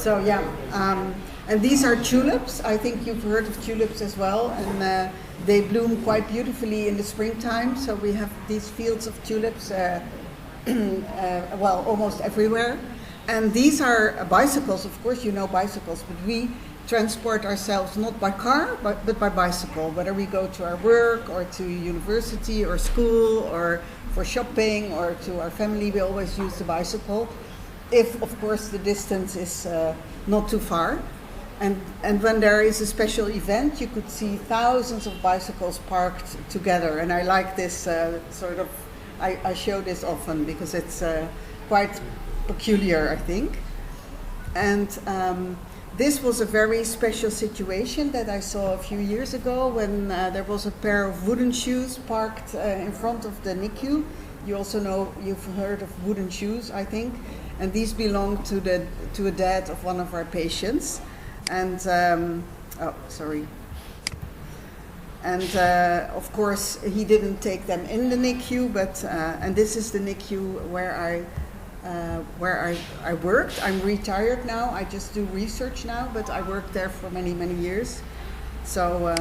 So yeah, and these are tulips. I think you've heard of tulips as well, and they bloom quite beautifully in the springtime. So we have these fields of tulips, well, almost everywhere. And these are bicycles. Of course, you know bicycles, but we transport ourselves not by car, but by bicycle. Whether we go to our work or to university or school or for shopping or to our family, we always use the bicycle. If, of course, the distance is not too far. And when there is a special event, you could see thousands of bicycles parked together. And I like this sort of, I show this often because it's quite peculiar, I think. And this was a very special situation that I saw a few years ago when there was a pair of wooden shoes parked in front of the NICU. You also know, you've heard of wooden shoes, I think. And these belong to a dad of one of our patients. And, oh, sorry. And of course, he didn't take them in the NICU, but, and this is the NICU where I worked. I'm retired now. I just do research now, but I worked there for many, many years. So,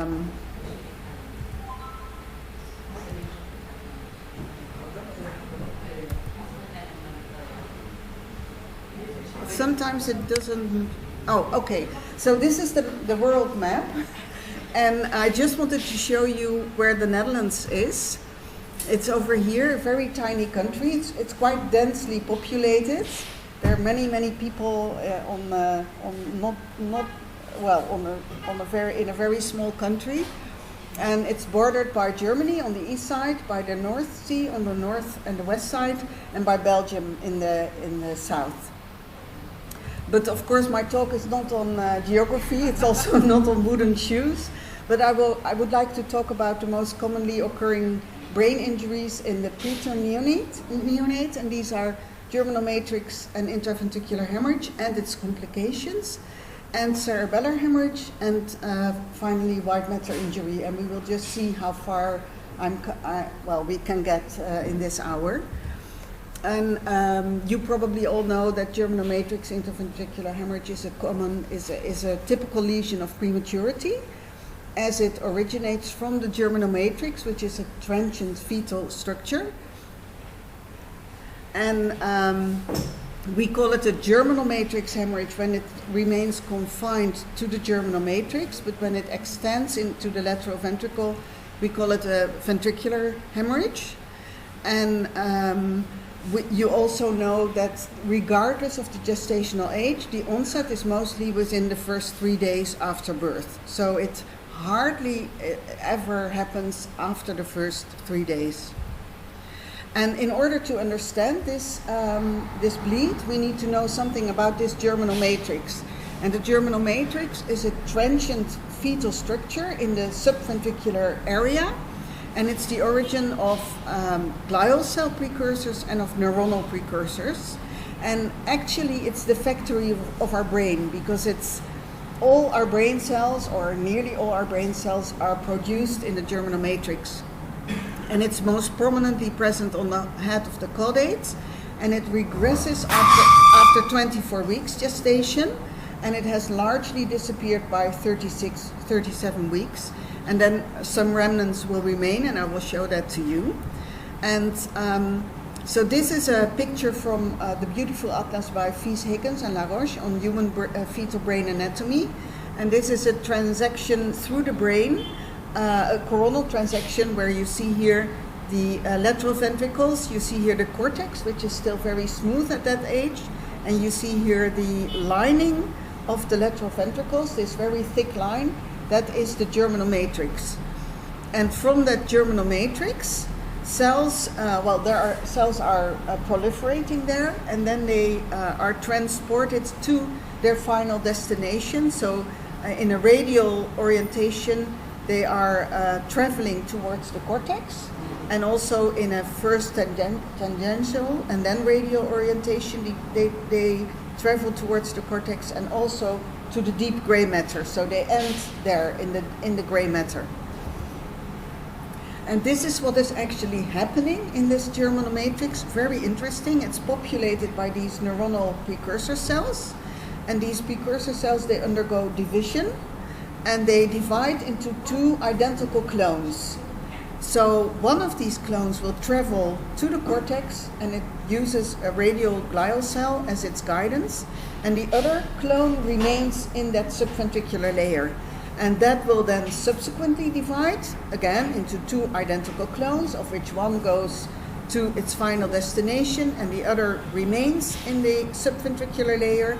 sometimes it doesn't. Oh, okay. So this is the world map, and I just wanted to show you where the Netherlands is. It's over here, a very tiny country. It's quite densely populated. There are many people in a very small country, and it's bordered by Germany on the east side, by the North Sea on the north and the west side, and by Belgium in the south. But of course, my talk is not on geography. It's also not on wooden shoes. But I would like to talk about the most commonly occurring brain injuries in the preterm neonate, and these are germinal matrix and intraventricular hemorrhage and its complications, and cerebellar hemorrhage, and finally white matter injury. And we will just see how far we can get in this hour. And you probably all know that germinal matrix intraventricular hemorrhage is a typical lesion of prematurity, as it originates from the germinal matrix, which is a transient fetal structure. And we call it a germinal matrix hemorrhage when it remains confined to the germinal matrix, but when it extends into the lateral ventricle, we call it a ventricular hemorrhage. And you also know that regardless of the gestational age, the onset is mostly within the first 3 days after birth. So it hardly ever happens after the first 3 days. And in order to understand this bleed, we need to know something about this germinal matrix. And the germinal matrix is a transient fetal structure in the subventricular area. And it's the origin of glial cell precursors and of neuronal precursors. And actually, it's the factory of our brain, because it's all our brain cells, or nearly all our brain cells, are produced in the germinal matrix. And it's most prominently present on the head of the caudate, and it regresses after 24 weeks gestation, and it has largely disappeared by 37 weeks. And then some remnants will remain, and I will show that to you. And so this is a picture from the beautiful atlas by Vies, Higgins, and Laroche on human fetal brain anatomy. And this is a transection through the brain, a coronal transection where you see here the lateral ventricles, you see here the cortex, which is still very smooth at that age, and you see here the lining of the lateral ventricles, this very thick line. That is the germinal matrix. And from that germinal matrix, cells are proliferating there, and then they are transported to their final destination. So in a radial orientation, they are traveling towards the cortex, and also in a first tangential and then radial orientation, they travel towards the cortex and also to the deep gray matter. So they end there in the gray matter. And this is what is actually happening in this germinal matrix. Very interesting. It's populated by these neuronal precursor cells. and these precursor cells, they undergo division, and they divide into two identical clones. So one of these clones will travel to the cortex, and it uses a radial glial cell as its guidance, and the other clone remains in that subventricular layer. And that will then subsequently divide, again, into two identical clones, of which one goes to its final destination and the other remains in the subventricular layer.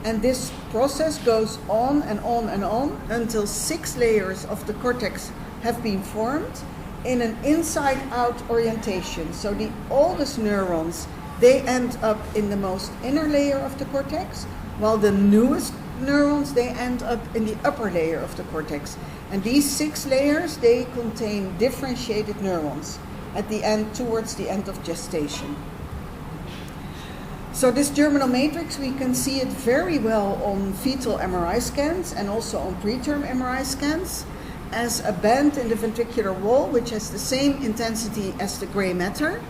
And this process goes on and on and on until 6 layers of the cortex have been formed in an inside-out orientation. So the oldest neurons, they end up in the most inner layer of the cortex, while the newest neurons, they end up in the upper layer of the cortex. And these 6 layers, they contain differentiated neurons at the end, towards the end of gestation. So this germinal matrix, we can see it very well on fetal MRI scans and also on preterm MRI scans as a band in the ventricular wall, which has the same intensity as the gray matter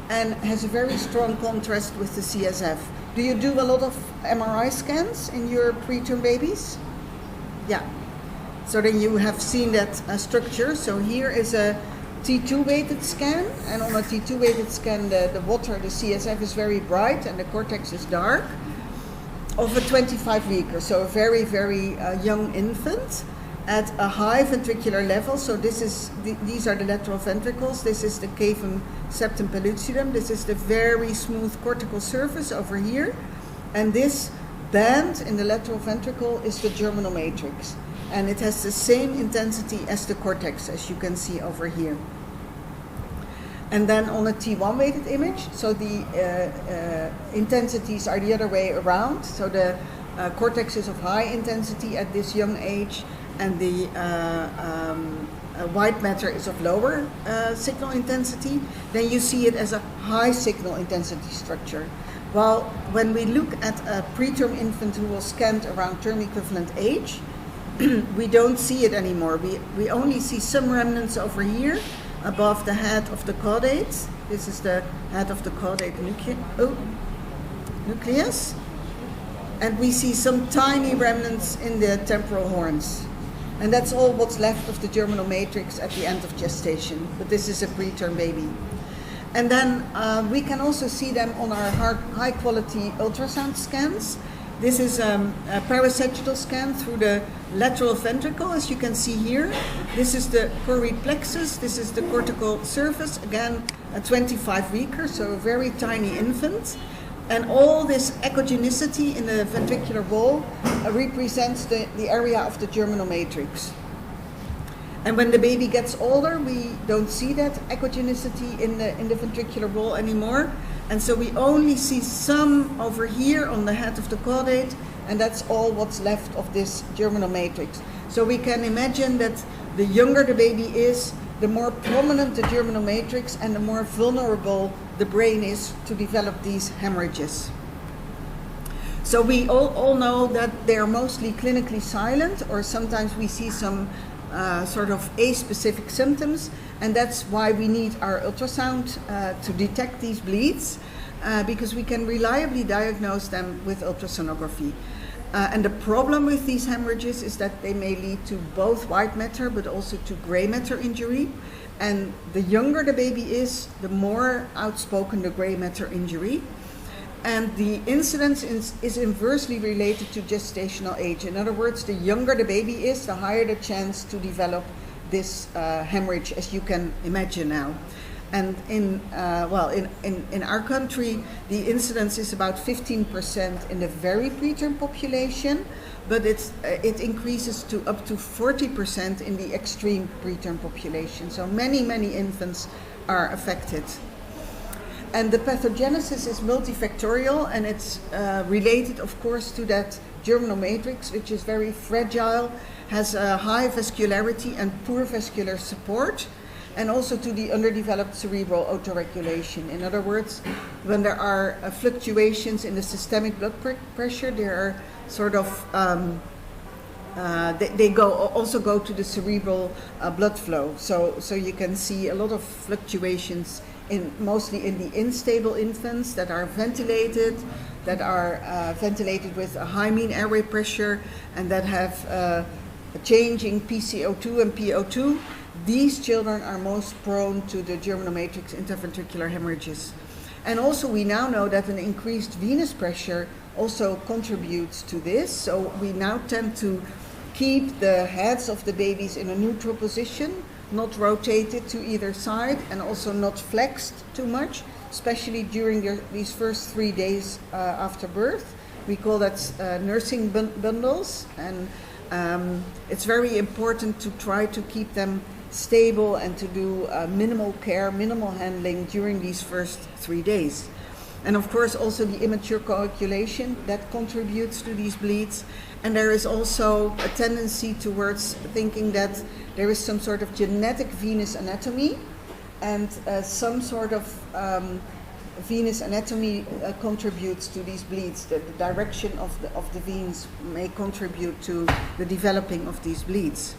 and has a very strong contrast with the CSF. Do you do a lot of MRI scans in your preterm babies? Yeah. So then you have seen that structure. So here is a T2 weighted scan, and on a T2 weighted scan the water, the CSF is very bright and the cortex is dark, of a 25-weeker, so a very, very young infant at a high ventricular level. So these are the lateral ventricles, this is the cavum septum pellucidum, this is the very smooth cortical surface over here, and this band in the lateral ventricle is the germinal matrix, and it has the same intensity as the cortex, as you can see over here. And then on a T1 weighted image, so the intensities are the other way around. So the cortex is of high intensity at this young age, and the white matter is of lower signal intensity. Then you see it as a high signal intensity structure. While when we look at a preterm infant who was scanned around term equivalent age, we don't see it anymore. We only see some remnants over here above the head of the caudate. This is the head of the caudate nucleus. And we see some tiny remnants in the temporal horns. And that's all what's left of the germinal matrix at the end of gestation. But this is a preterm baby. And then we can also see them on our high quality ultrasound scans. This is a parasagittal scan through the lateral ventricle, as you can see here. This is the choroid plexus, this is the cortical surface, again a 25-weeker, so a very tiny infant. And all this echogenicity in the ventricular wall represents the area of the germinal matrix. And when the baby gets older, we don't see that echogenicity in the ventricular wall anymore. And so we only see some over here on the head of the caudate, and that's all what's left of this germinal matrix. So we can imagine that the younger the baby is, the more prominent the germinal matrix and the more vulnerable the brain is to develop these hemorrhages. So we all know that they are mostly clinically silent, or sometimes we see some sort of aspecific symptoms, and that's why we need our ultrasound to detect these bleeds, because we can reliably diagnose them with ultrasonography. And the problem with these hemorrhages is that they may lead to both white matter but also to gray matter injury. And the younger the baby is, the more outspoken the gray matter injury. And the incidence is inversely related to gestational age. In other words, the younger the baby is, the higher the chance to develop this hemorrhage, as you can imagine now. And in our country, the incidence is about 15% in the very preterm population, but it increases to up to 40% in the extreme preterm population. So many infants are affected. And the pathogenesis is multifactorial, and it's related, of course, to that germinal matrix, which is very fragile, has a high vascularity and poor vascular support, and also to the underdeveloped cerebral autoregulation. In other words, when there are fluctuations in the systemic blood pressure, there are sort of they also go to the cerebral blood flow. So you can see a lot of fluctuations mostly in the unstable infants that are ventilated with a high mean airway pressure and that have a change in PCO2 and PO2. These children are most prone to the germanomatrix interventricular hemorrhages. And also we now know that an increased venous pressure also contributes to this. So we now tend to keep the heads of the babies in a neutral position, not rotated to either side, and also not flexed too much, especially during these first 3 days after birth. We call that nursing bundles, and it's very important to try to keep them stable and to do minimal care, minimal handling during these first 3 days. And of course also the immature coagulation that contributes to these bleeds. And there is also a tendency towards thinking that there is some sort of genetic venous anatomy, and some sort of venous anatomy contributes to these bleeds. The direction of the veins may contribute to the developing of these bleeds.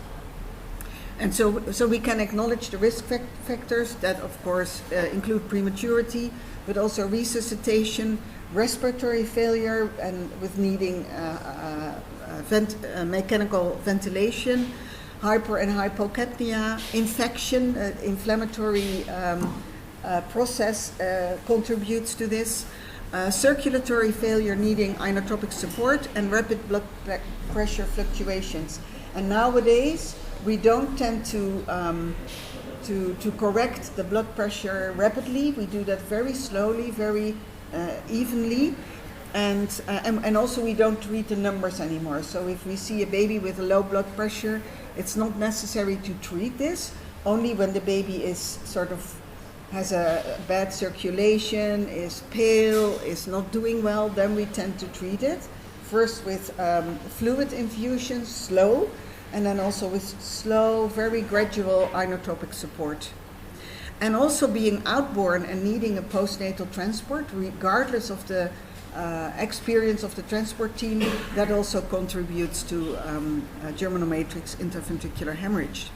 And so we can acknowledge the risk factors that of course include prematurity, but also resuscitation, respiratory failure, and with needing mechanical ventilation, hyper and hypocapnia, infection, inflammatory process contributes to this, circulatory failure needing inotropic support, and rapid blood pressure fluctuations. And nowadays, we don't tend to correct the blood pressure rapidly. We do that very slowly, very evenly, and also we don't treat the numbers anymore. So if we see a baby with a low blood pressure, it's not necessary to treat this. Only when the baby is has a bad circulation, is pale, is not doing well, then we tend to treat it. First with fluid infusions, slow, and then also with slow, very gradual inotropic support. And also being outborn and needing a postnatal transport, regardless of the experience of the transport team, that also contributes to germanomatrix interventricular hemorrhage.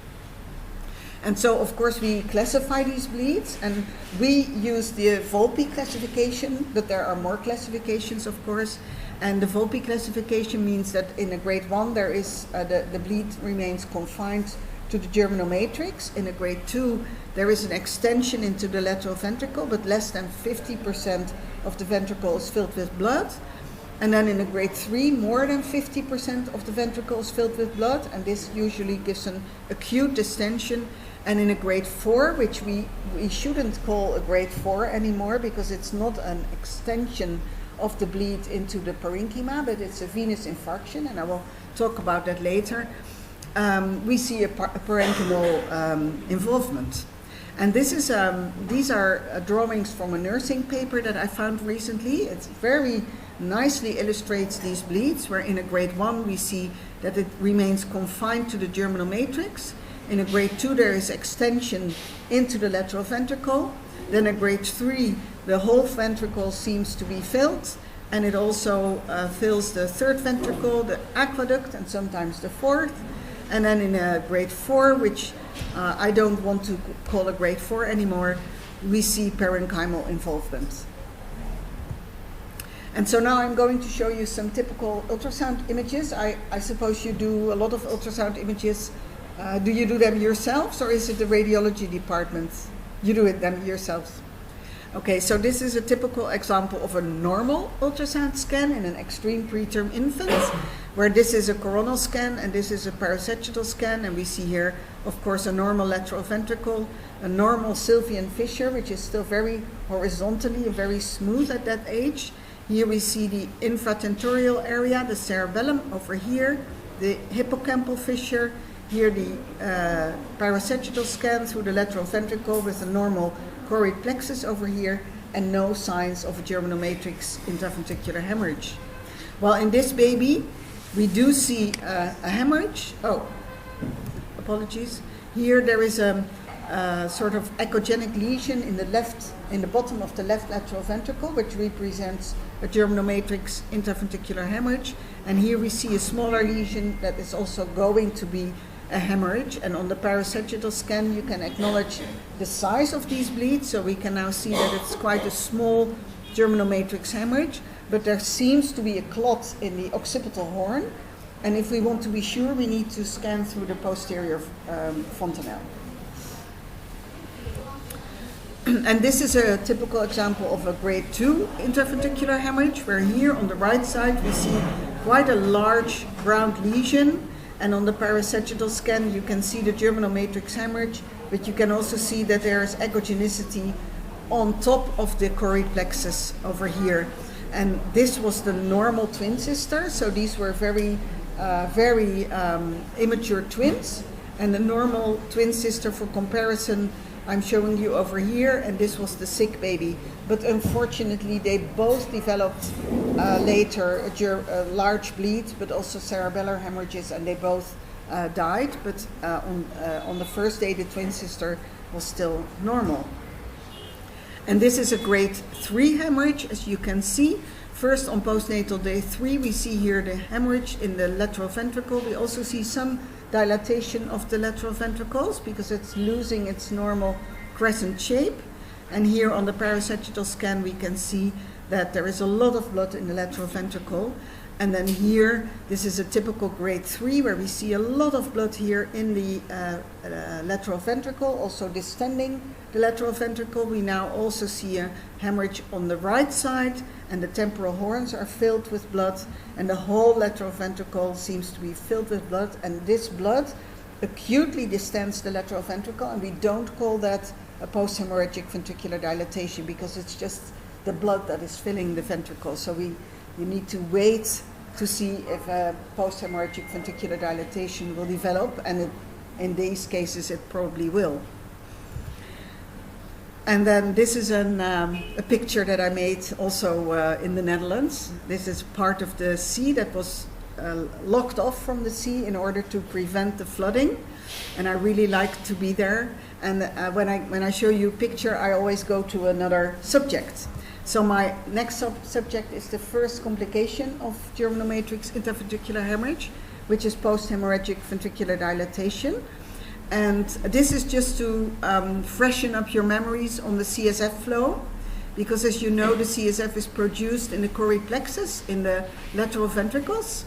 And so, of course, we classify these bleeds, and we use the Volpi classification, but there are more classifications, of course. And the Volpi classification means that in a grade 1, there is the bleed remains confined to the germanomatrix. In a grade 2, there is an extension into the lateral ventricle, but less than 50% of the ventricle is filled with blood. And then in a grade 3, more than 50% of the ventricle is filled with blood, and this usually gives an acute distension. And in a grade 4, which we shouldn't call a grade 4 anymore because it's not an extension of the bleed into the parenchyma, but it's a venous infarction, and I will talk about that later. We see a parenchymal involvement. And these are drawings from a nursing paper that I found recently. It very nicely illustrates these bleeds, where in a grade 1 we see that it remains confined to the germanomatrix. In a grade 2 there is extension into the lateral ventricle. Then in grade 3 the whole ventricle seems to be filled, and it also fills the third ventricle, the aqueduct, and sometimes the fourth. And then in a grade 4, which I don't want to call a grade 4 anymore, we see parenchymal involvement. And so now I'm going to show you some typical ultrasound images. I suppose you do a lot of ultrasound images. Do you do them yourselves, or is it the radiology department? You do it them yourselves. Okay, so this is a typical example of a normal ultrasound scan in an extreme preterm infant, where this is a coronal scan and this is a parasagittal scan, and we see here, of course, a normal lateral ventricle, a normal Sylvian fissure, which is still very horizontally and very smooth at that age. Here we see the infratentorial area, the cerebellum over here, the hippocampal fissure, here the parasagittal scan through the lateral ventricle with a normal choroid plexus over here, and no signs of a germanomatrix interventricular hemorrhage. Well, in this baby, we do see a hemorrhage. Oh, apologies. Here there is a sort of echogenic lesion in the bottom of the left lateral ventricle, which represents a germanomatrix interventricular hemorrhage. And here we see a smaller lesion that is also going to be a hemorrhage. And on the parasagittal scan, you can acknowledge the size of these bleeds. So we can now see that it's quite a small germinal matrix hemorrhage, but there seems to be a clot in the occipital horn. And if we want to be sure, we need to scan through the posterior fontanelle. And this is a typical example of a grade 2 intraventricular hemorrhage, where here on the right side we see quite a large round lesion, and on the parasagittal scan you can see the germinal matrix hemorrhage, but you can also see that there is echogenicity on top of the choroid plexus over here. And this was the normal twin sister, so these were very immature twins, and the normal twin sister for comparison I'm showing you over here, and this was the sick baby. But unfortunately they both developed later a large bleed, but also cerebellar hemorrhages, and they both died. But on the first day the twin sister was still normal. And this is a grade 3 hemorrhage, as you can see. First, on postnatal day 3, we see here the hemorrhage in the lateral ventricle. We also see some dilatation of the lateral ventricles because it's losing its normal crescent shape. And here on the parasagittal scan, we can see that there is a lot of blood in the lateral ventricle. And then here, this is a typical grade 3, where we see a lot of blood here in the lateral ventricle, also distending the lateral ventricle. We now also see a hemorrhage on the right side, and the temporal horns are filled with blood, and the whole lateral ventricle seems to be filled with blood. And this blood acutely distends the lateral ventricle, and we don't call that a post-hemorrhagic ventricular dilatation because it's just the blood that is filling the ventricle. So you need to wait to see if a post-hemorrhagic ventricular dilatation will develop, and in these cases it probably will. And then this is a picture that I made also in the Netherlands. This is part of the sea that was locked off from the sea in order to prevent the flooding, and I really like to be there. And when I show you a picture, I always go to another subject. So my next subject is the first complication of germinal matrix intraventricular hemorrhage, which is post-hemorrhagic ventricular dilatation. And this is just to freshen up your memories on the CSF flow, because as you know, the CSF is produced in the choroid plexus, in the lateral ventricles,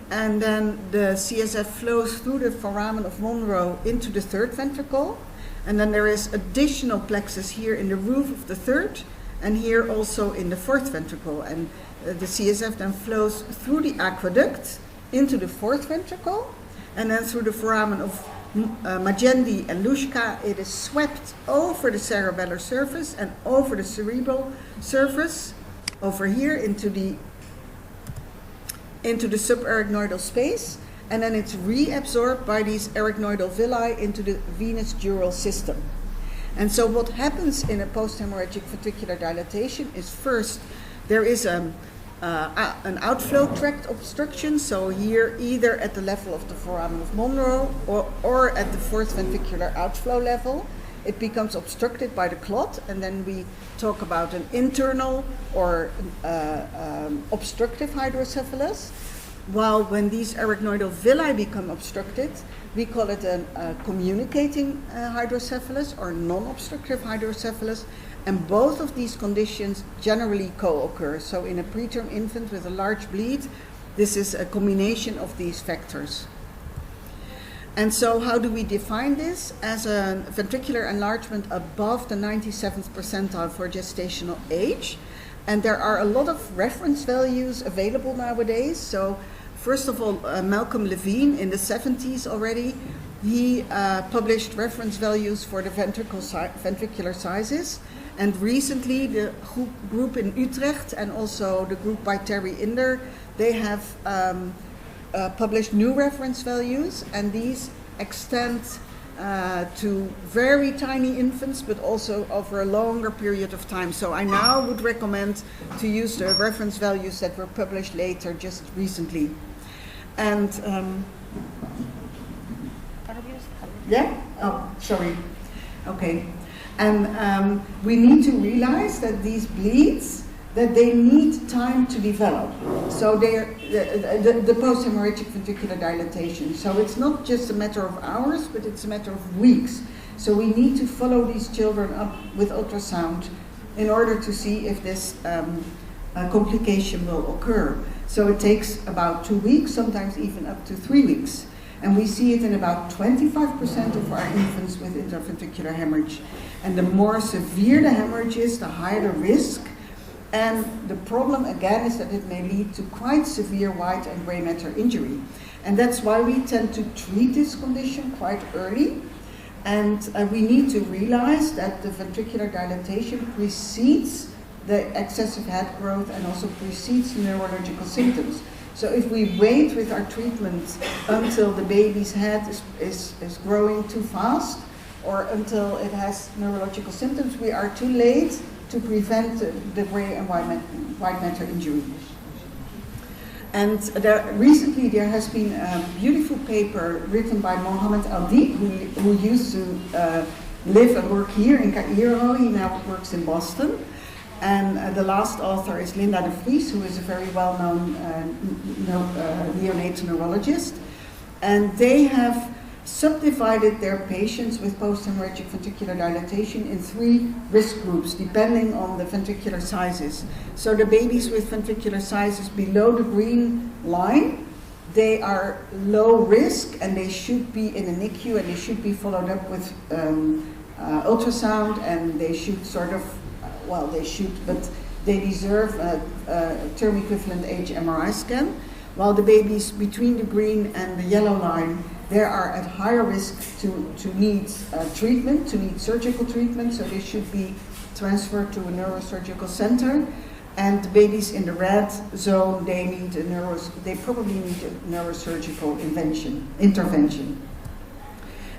and then the CSF flows through the foramen of Monro into the third ventricle, and then there is additional plexus here in the roof of the third, and here also in the fourth ventricle, and the CSF then flows through the aqueduct into the fourth ventricle, and then through the foramen of Magendie and Luschka, it is swept over the cerebellar surface and over the cerebral surface, over here into the subarachnoidal space, and then it's reabsorbed by these arachnoidal villi into the venous dural system. And so what happens in a post-hemorrhagic ventricular dilatation is, first, there is an outflow tract obstruction, so here either at the level of the foramen of Monro or at the fourth ventricular outflow level, it becomes obstructed by the clot, and then we talk about an internal or obstructive hydrocephalus. While when these arachnoidal villi become obstructed, we call it a communicating hydrocephalus or non-obstructive hydrocephalus, and both of these conditions generally co-occur. So in a preterm infant with a large bleed, this is a combination of these factors. And so how do we define this? As a ventricular enlargement above the 97th percentile for gestational age. And there are a lot of reference values available nowadays. So first of all, Malcolm Levine in the 70s already, he published reference values for the ventricular sizes. And recently the group in Utrecht and also the group by Terry Inder, they have published new reference values, and these extend to very tiny infants, but also over a longer period of time. So I now would recommend to use the reference values that were published later, just recently. And yeah? Oh, sorry. Okay. And we need to realize that these bleeds that they need time to develop. So the post-hemorrhagic ventricular dilatation. So it's not just a matter of hours, but it's a matter of weeks. So we need to follow these children up with ultrasound in order to see if this complication will occur. So it takes about 2 weeks, sometimes even up to 3 weeks. And we see it in about 25% of our infants with intraventricular hemorrhage. And the more severe the hemorrhage is, the higher the risk. And the problem again is that it may lead to quite severe white and gray matter injury. And that's why we tend to treat this condition quite early. And we need to realize that the ventricular dilatation precedes the excessive head growth and also precedes the neurological symptoms. So if we wait with our treatment until the baby's head is growing too fast, or until it has neurological symptoms, we are too late to prevent the gray and white matter injury. And recently there has been a beautiful paper written by Mohammed Aldi, who used to live and work here in Cairo. He now works in Boston. And the last author is Linda de Vries, who is a very well-known neonatal neurologist. And they have subdivided their patients with post-hemorrhagic ventricular dilatation in 3 risk groups, depending on the ventricular sizes. So the babies with ventricular sizes below the green line, they are low risk, and they should be in a NICU, and they should be followed up with ultrasound, and they should sort of, well, they should, but they deserve a term equivalent age MRI scan. While the babies between the green and the yellow line, they are at higher risk to need treatment, to need surgical treatment, so they should be transferred to a neurosurgical center. And the babies in the red zone, they probably need a neurosurgical intervention.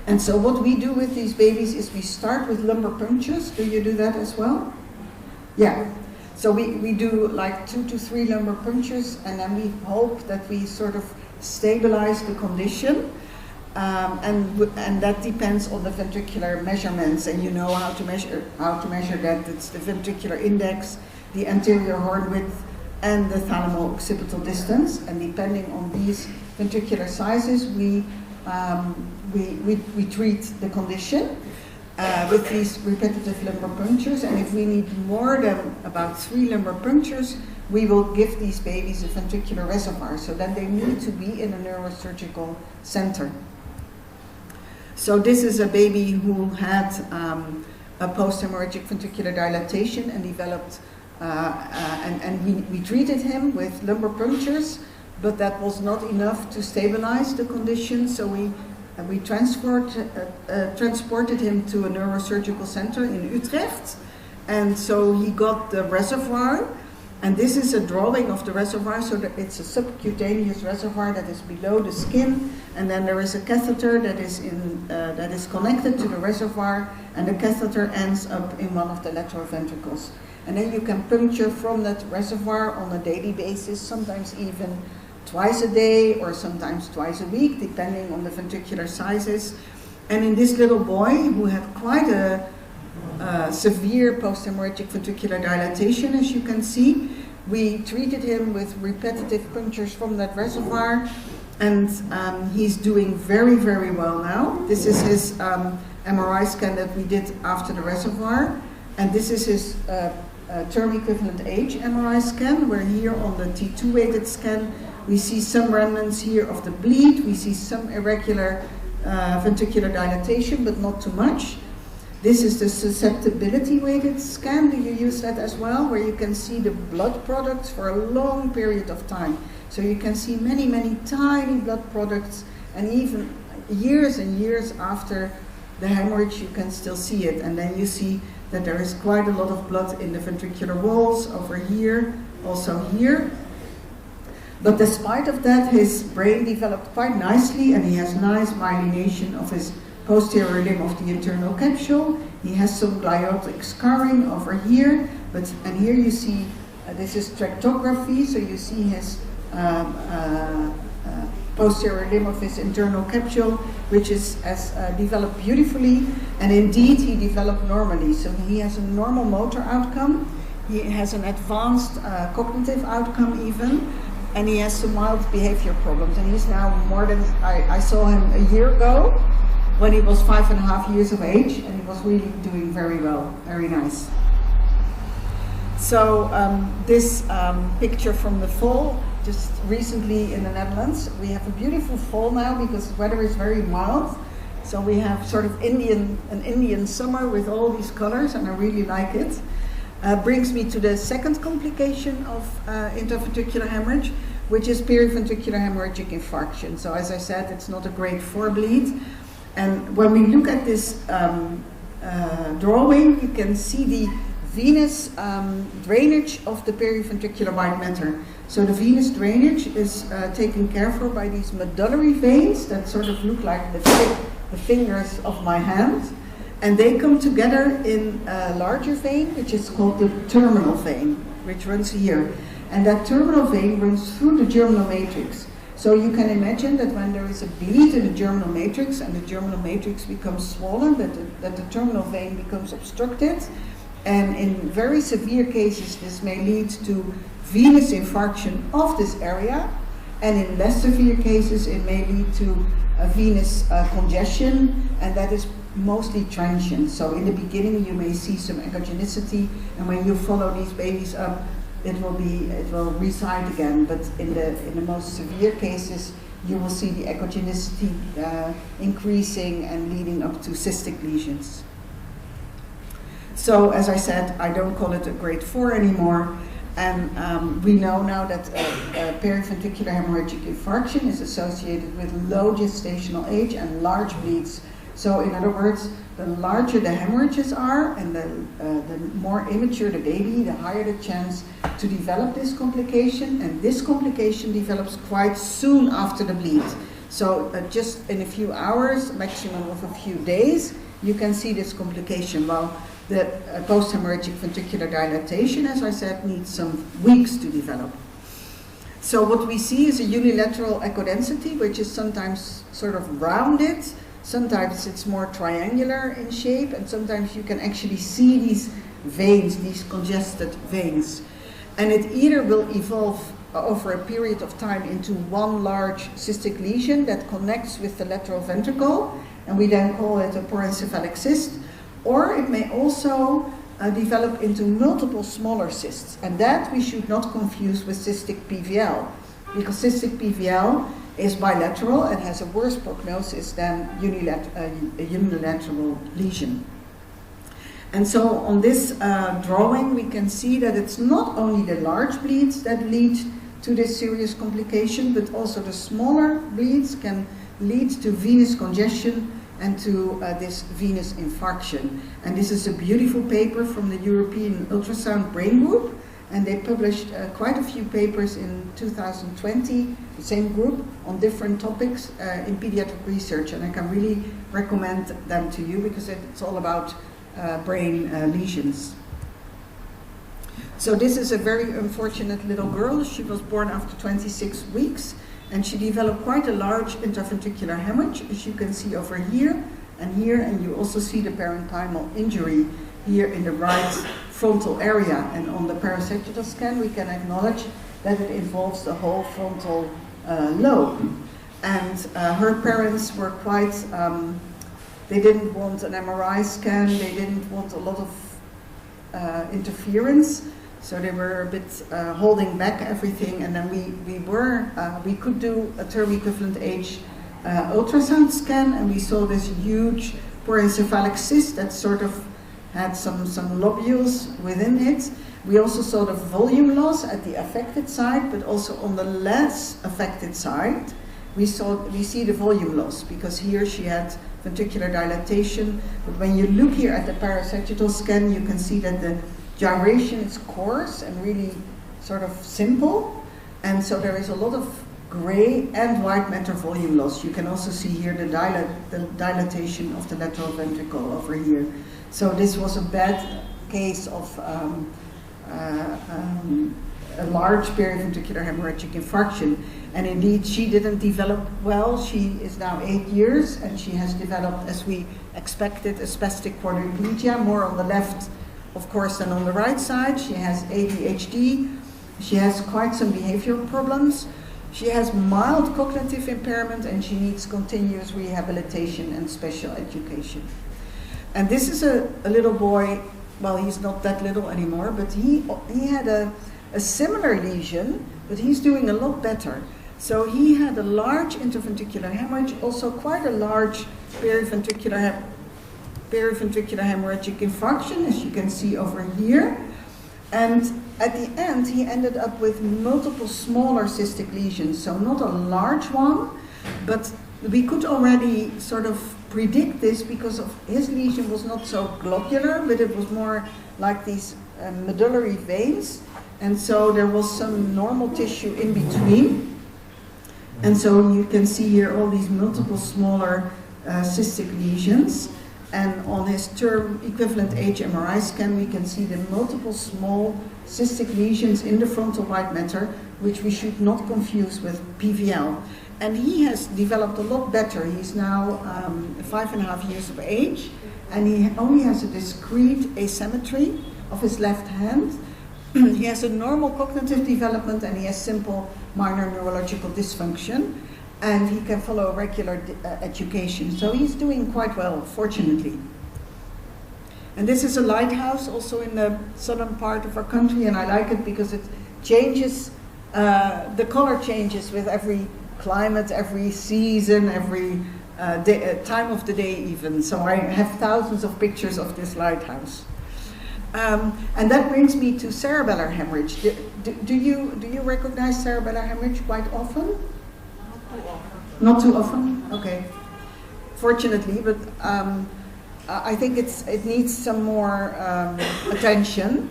And so what we do with these babies is we start with lumbar punctures. Do you do that as well? Yeah. So we do like 2 to 3 lumbar punctures, and then we hope that we sort of stabilize the condition. And that depends on the ventricular measurements, and you know how to measure that. It's the ventricular index, the anterior horn width, and the thalamo-occipital distance. And depending on these ventricular sizes, we treat the condition with these repetitive lumbar punctures. And if we need more than about 3 lumbar punctures, we will give these babies a ventricular reservoir. So then they need to be in a neurosurgical center. So this is a baby who had a post-hemorrhagic ventricular dilatation and developed, and we treated him with lumbar punctures, but that was not enough to stabilize the condition. So we transported him to a neurosurgical center in Utrecht, and so he got the reservoir. And this is a drawing of the reservoir, so that it's a subcutaneous reservoir that is below the skin, and then there is a catheter that is connected to the reservoir, and the catheter ends up in one of the lateral ventricles. And then you can puncture from that reservoir on a daily basis, sometimes even twice a day or sometimes twice a week, depending on the ventricular sizes. And in this little boy who had quite a severe post-hemorrhagic ventricular dilatation, as you can see, we treated him with repetitive punctures from that reservoir, and he's doing very, very well now. This is his MRI scan that we did after the reservoir, and this is his term equivalent age MRI scan, where here on the T2 weighted scan we see some remnants here of the bleed, we see some irregular ventricular dilatation, but not too much. This is the susceptibility weighted scan. Do you use that as well, where you can see the blood products for a long period of time? So you can see many, many tiny blood products, and even years and years after the hemorrhage you can still see it. And then you see that there is quite a lot of blood in the ventricular walls over here, also here. But despite of that, his brain developed quite nicely, and he has nice myelination of his posterior limb of the internal capsule. He has some gliotic scarring over here, and here you see, this is tractography, so you see his posterior limb of his internal capsule, which has developed beautifully, and indeed he developed normally. So he has a normal motor outcome. He has an advanced cognitive outcome even, and he has some mild behavior problems. And he's now more than, I saw him a year ago when he was 5.5 years of age, and he was really doing very well, very nice. So this picture from the fall, just recently in the Netherlands. We have a beautiful fall now because the weather is very mild. So we have sort of an Indian summer with all these colors, and I really like it. Brings me to the second complication of intraventricular hemorrhage, which is periventricular hemorrhagic infarction. So as I said, it's not a grade 4 bleed. And when we look at this drawing, you can see the venous drainage of the periventricular white matter. So the venous drainage is taken care for by these medullary veins that sort of look like the fingers of my hand. And they come together in a larger vein, which is called the terminal vein, which runs here. And that terminal vein runs through the germinal matrix. So you can imagine that when there is a bleed in the germinal matrix and the germinal matrix becomes swollen, that the terminal vein becomes obstructed. And in very severe cases, this may lead to venous infarction of this area. And in less severe cases, it may lead to a venous congestion, and that is mostly transient. So in the beginning, you may see some echogenicity, and when you follow these babies up, it will reside again. But in the most severe cases, you will see the echogenicity increasing and leading up to cystic lesions. So as I said, I don't call it a grade 4 anymore. And we know now that periventricular hemorrhagic infarction is associated with low gestational age and large bleeds. So in other words, the larger the hemorrhages are and the more immature the baby, the higher the chance to develop this complication. And this complication develops quite soon after the bleed. So just in a few hours, maximum of a few days, you can see this complication. Well, the post-hemorrhagic ventricular dilatation, as I said, needs some weeks to develop. So what we see is a unilateral echo density, which is sometimes sort of rounded, sometimes it's more triangular in shape, and sometimes you can actually see these veins, these congested veins. And it either will evolve over a period of time into one large cystic lesion that connects with the lateral ventricle, and we then call it a porencephalic cyst, or it may also develop into multiple smaller cysts. And that we should not confuse with cystic PVL, because cystic PVL is bilateral and has a worse prognosis than a unilateral lesion. And so on this drawing, we can see that it's not only the large bleeds that lead to this serious complication, but also the smaller bleeds can lead to venous congestion and to this venous infarction. And this is a beautiful paper from the European Ultrasound Brain Group, and they published quite a few papers in 2020, the same group, on different topics in pediatric research, and I can really recommend them to you because it's all about brain lesions. So this is a very unfortunate little girl. She was born after 26 weeks, and she developed quite a large intraventricular hemorrhage, as you can see over here, and you also see the parenchymal injury here in the right frontal area. And on the parasagittal scan, we can acknowledge that it involves the whole frontal lobe. And her parents were quite, they didn't want an MRI scan, they didn't want a lot of interference. So they were a bit holding back everything, and then we could do a term equivalent age ultrasound scan, and we saw this huge porencephalic cyst that sort of had some lobules within it. We also saw the volume loss at the affected side, but also on the less affected side, we see the volume loss, because here she had ventricular dilatation. But when you look here at the parasagittal scan, you can see that the gyration is coarse and really sort of simple, and so there is a lot of gray and white matter volume loss. You can also see here the dilatation of the lateral ventricle over here. So this was a bad case of a large periventricular hemorrhagic infarction, and indeed she didn't develop well. She is now 8 years, and she has developed, as we expected, a spastic quadriplegia, more on the left of course, then on the right side, she has ADHD. She has quite some behavioral problems. She has mild cognitive impairment, and she needs continuous rehabilitation and special education. And this is a little boy, well, he's not that little anymore, but he had a similar lesion, but he's doing a lot better. So he had a large interventricular hemorrhage, also quite a large periventricular hemorrhagic infarction, as you can see over here. And at the end, he ended up with multiple smaller cystic lesions. So not a large one, but we could already sort of predict this because of his lesion was not so globular, but it was more like these medullary veins. And so there was some normal tissue in between. And so you can see here all these multiple smaller cystic lesions. And on his term equivalent age MRI scan, we can see the multiple small cystic lesions in the frontal white matter, which we should not confuse with PVL. And he has developed a lot better. He's now 5.5 years of age, and he only has a discrete asymmetry of his left hand. He has a normal cognitive development, and he has simple minor neurological dysfunction. And he can follow regular education. So he's doing quite well, fortunately. And this is a lighthouse also in the southern part of our country, and I like it because it changes, the color changes with every climate, every season, every time of the day even. So I have thousands of pictures of this lighthouse. And that brings me to cerebellar hemorrhage. Do you recognize cerebellar hemorrhage quite often? Not too often? Okay. Fortunately, but I think it needs some more attention.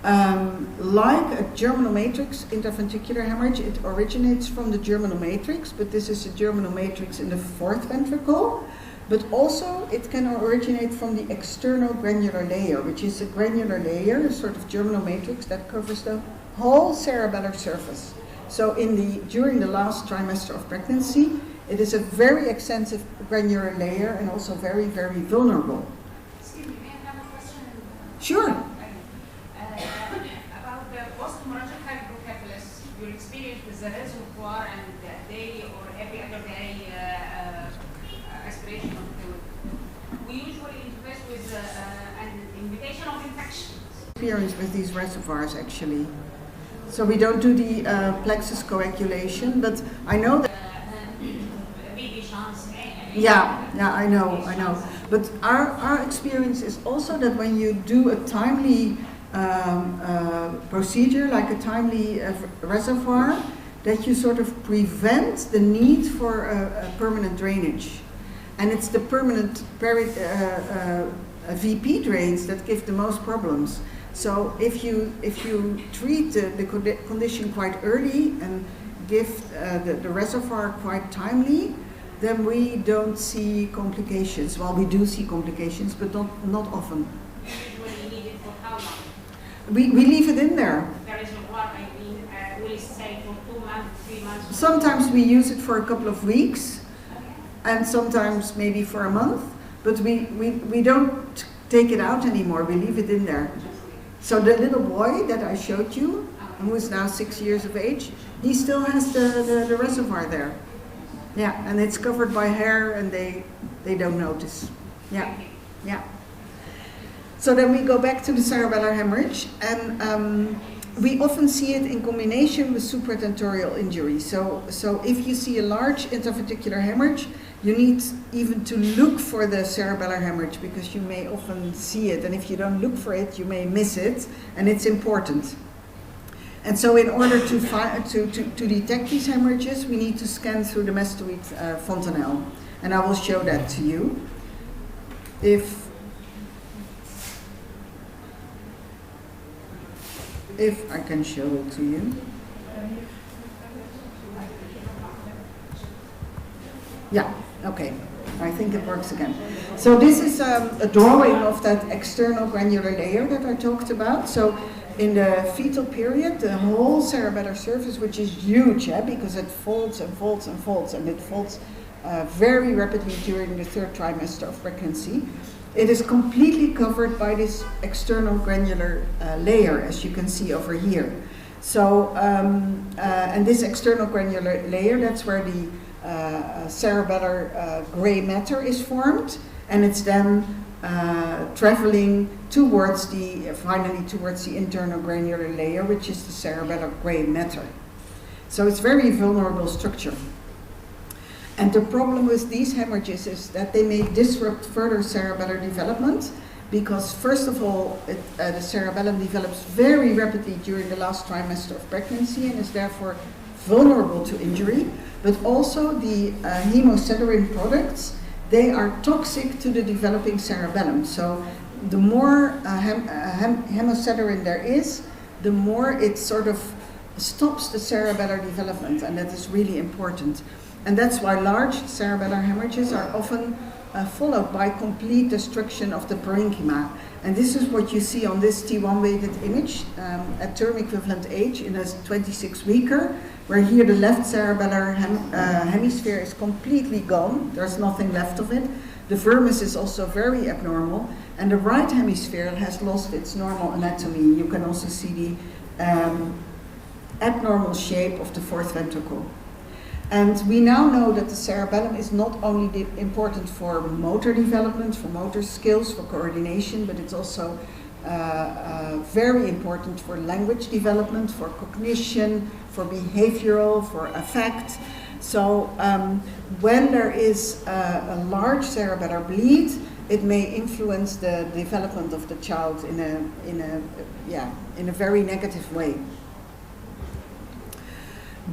Like a germinal matrix interventricular hemorrhage, it originates from the germinal matrix, but this is a germinal matrix in the fourth ventricle. But also it can originate from the external granular layer, which is a granular layer, a sort of germinal matrix that covers the whole cerebellar surface. So during the last trimester of pregnancy, it is a very extensive granular layer and also very, very vulnerable. Excuse me, may I have a question? Sure. About the post-hemorrhagic hydrocephalus, your experience with the reservoir and the daily or every other day aspiration of fluid. We usually interface with an invitation of infections. Experience with these reservoirs actually. So we don't do the plexus coagulation, but I know that. Yeah, I know. But our experience is also that when you do a timely procedure, like a timely reservoir, that you sort of prevent the need for a permanent drainage. And it's the permanent VP drains that give the most problems. So if you treat the condition quite early and give the reservoir quite timely, then we don't see complications. Well, we do see complications, but not often. Usually need it for how long? We leave it in there. The reservoir, will it stay for 2 months, 3 months? Sometimes we use it for a couple of weeks, and sometimes maybe for a month, but we don't take it out anymore, we leave it in there. So the little boy that I showed you, who is now 6 years of age, he still has the reservoir there. Yeah, and it's covered by hair and they don't notice. Yeah. So then we go back to the cerebellar hemorrhage, and we often see it in combination with supratentorial injury. So if you see a large interventricular hemorrhage, you need even to look for the cerebellar hemorrhage because you may often see it, and if you don't look for it, you may miss it, and it's important. And so in order to detect these hemorrhages, we need to scan through the mastoid fontanelle, and I will show that to you. If I can show it to you. Yeah, okay. I think it works again. So this is a drawing of that external granular layer that I talked about. So in the fetal period, the whole cerebellar surface, which is huge, because it folds and folds and folds, and it folds very rapidly during the third trimester of pregnancy, It is completely covered by this external granular layer, as you can see over here. So, and this external granular layer, that's where the cerebellar gray matter is formed, and it's then traveling towards finally towards the internal granular layer, which is the cerebellar gray matter. So it's very vulnerable structure. And the problem with these hemorrhages is that they may disrupt further cerebellar development, because first of all, the cerebellum develops very rapidly during the last trimester of pregnancy and is therefore vulnerable to injury, but also the hemosiderin products, they are toxic to the developing cerebellum. So the more hemosiderin there is, the more it sort of stops the cerebellar development, and that is really important. And that's why large cerebellar hemorrhages are often followed by complete destruction of the parenchyma. And this is what you see on this T1 weighted image at term equivalent age in a 26-weeker, where here the left cerebellar hemisphere is completely gone. There's nothing left of it. The vermis is also very abnormal, and the right hemisphere has lost its normal anatomy. You can also see the abnormal shape of the fourth ventricle. And we now know that the cerebellum is not only important for motor development, for motor skills, for coordination, but it's also very important for language development, for cognition, for behavioral, for affect. So when there is a large cerebellar bleed, it may influence the development of the child in a very negative way.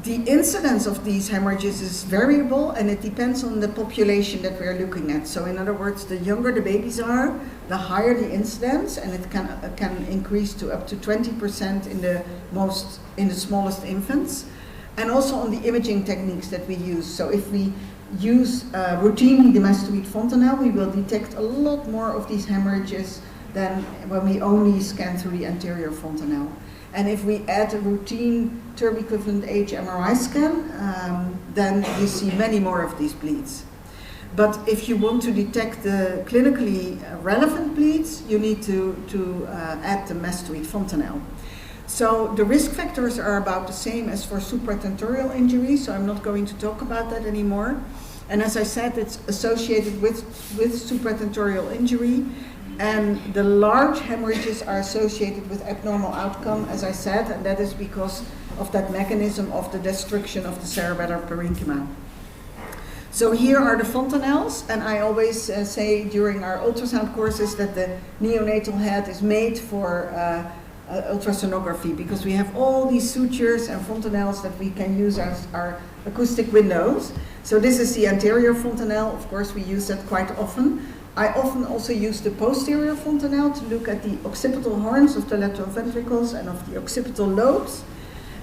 The incidence of these hemorrhages is variable, and it depends on the population that we are looking at. So in other words, the younger the babies are, the higher the incidence, and it can increase to up to 20% in the smallest infants. And also on the imaging techniques that we use. So if we use routinely the mastoid fontanelle, we will detect a lot more of these hemorrhages than when we only scan through the anterior fontanelle. And if we add a routine term equivalent age MRI scan, then you see many more of these bleeds. But if you want to detect the clinically relevant bleeds, you need to add the mastoid fontanelle. So the risk factors are about the same as for supratentorial injury, so I'm not going to talk about that anymore. And as I said, it's associated with supratentorial injury. And the large hemorrhages are associated with abnormal outcome, as I said, and that is because of that mechanism of the destruction of the cerebellar parenchyma. So here are the fontanelles, and I always say during our ultrasound courses that the neonatal head is made for ultrasonography, because we have all these sutures and fontanelles that we can use as our acoustic windows. So this is the anterior fontanelle. Of course, we use that quite often. I often also use the posterior fontanelle to look at the occipital horns of the lateral ventricles and of the occipital lobes,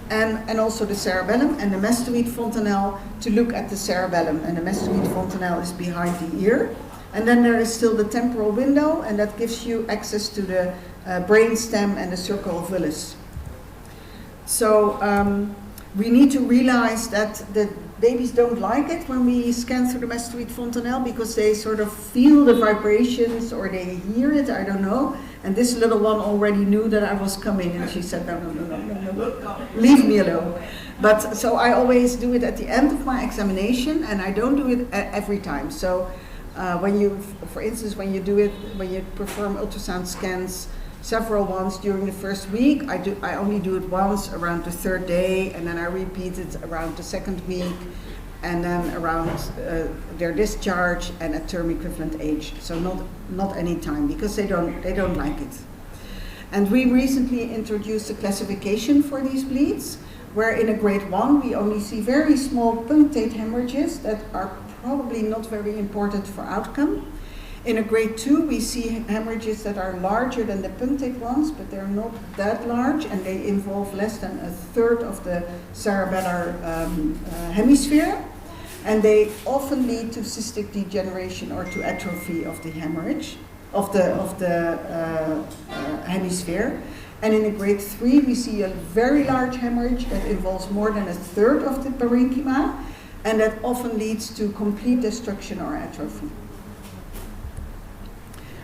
and also the cerebellum, and the mastoid fontanelle to look at the cerebellum, and the mastoid fontanelle is behind the ear. And then there is still the temporal window, and that gives you access to the brain stem and the circle of Willis. So we need to realize that the babies don't like it when we scan through the mastoid fontanelle, because they sort of feel the vibrations or they hear it, I don't know. And this little one already knew that I was coming, and she said, no, leave me alone. But so I always do it at the end of my examination, and I don't do it every time. So when you, for instance, when you perform ultrasound scans, several ones during the first week, I only do it once around the third day, and then I repeat it around the second week, and then around their discharge and at term equivalent age. So not any time, because they don't like it. And we recently introduced a classification for these bleeds, where in a grade 1 we only see very small punctate hemorrhages that are probably not very important for outcome. In a grade 2, we see hemorrhages that are larger than the punctate ones, but they're not that large, and they involve less than a third of the cerebellar hemisphere, and they often lead to cystic degeneration or to atrophy of the hemorrhage, of the hemisphere. And in a grade 3, we see a very large hemorrhage that involves more than a third of the parenchyma, and that often leads to complete destruction or atrophy.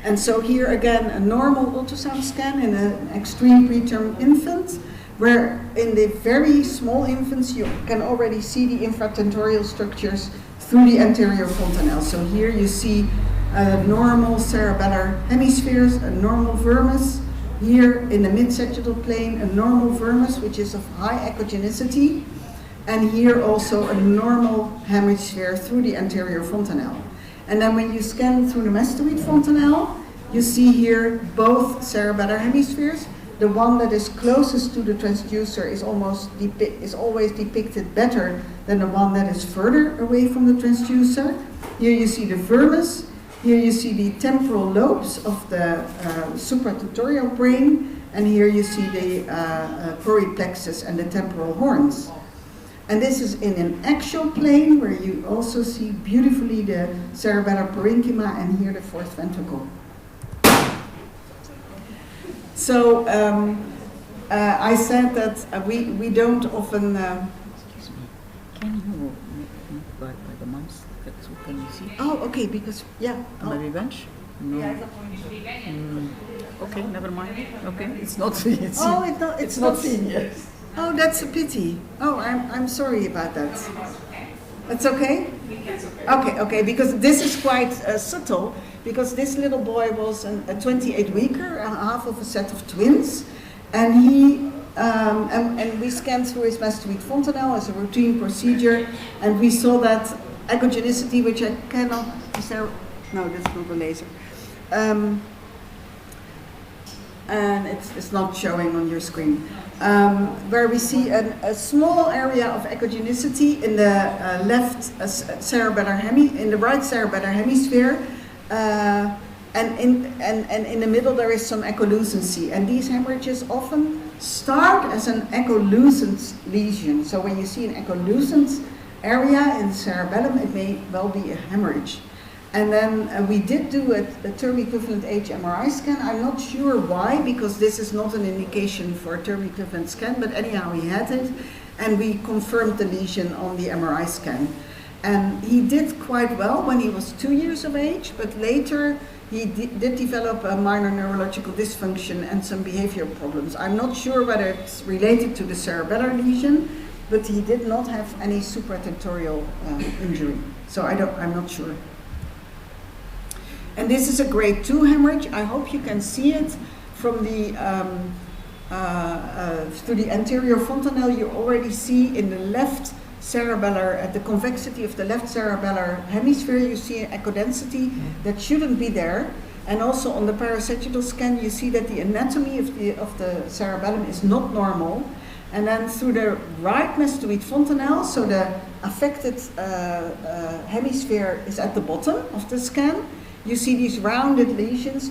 And so here again, a normal ultrasound scan in an extreme preterm infant, where in the very small infants you can already see the infratentorial structures through the anterior fontanelle. So here you see normal cerebellar hemispheres, a normal vermis. Here in the mid-sagittal plane, a normal vermis, which is of high echogenicity. And here also a normal hemisphere through the anterior fontanelle. And then when you scan through the mastoid fontanelle, you see here both cerebellar hemispheres. The one that is closest to the transducer is always depicted better than the one that is further away from the transducer. Here you see the vermis. Here you see the temporal lobes of the supratutorial brain. And here you see the choroid plexus and the temporal horns. And this is in an axial plane where you also see beautifully the cerebellar parenchyma and here the fourth ventricle. So I said that we don't often... Excuse me, can you by the mouse? Can you see? Oh, okay, because, yeah. On the bench? No. Okay, never mind. Okay, it's not seen. It's not seen yet. Oh, that's a pity. Oh, I'm sorry about that. That's okay? Okay, because this is quite subtle, because this little boy was a 28-weeker, half of a set of twins, and he and we scanned through his mastoid fontanelle as a routine procedure, and we saw that echogenicity, which I cannot. Is there? No, that's not a laser. And it's not showing on your screen. Where we see a small area of echogenicity in the left cerebellar in the right cerebellar hemisphere, and in the middle there is some echolucency. And these hemorrhages often start as an echolucent lesion. So when you see an echolucent area in the cerebellum, it may well be a hemorrhage. And then we did do a term equivalent age MRI scan. I'm not sure why, because this is not an indication for a term equivalent scan, but anyhow he had it, and we confirmed the lesion on the MRI scan. And he did quite well when he was 2 years of age, but later he did develop a minor neurological dysfunction and some behavioral problems. I'm not sure whether it's related to the cerebellar lesion, but he did not have any supratentorial injury. So I'm not sure. And this is a grade 2 hemorrhage. I hope you can see it from the through the anterior fontanelle. You already see in the left cerebellar, at the convexity of the left cerebellar hemisphere, you see an echodensity that shouldn't be there. And also on the parasagittal scan, you see that the anatomy of the cerebellum is not normal. And then through the right mastoid fontanelle, so the affected hemisphere is at the bottom of the scan. You see these rounded lesions,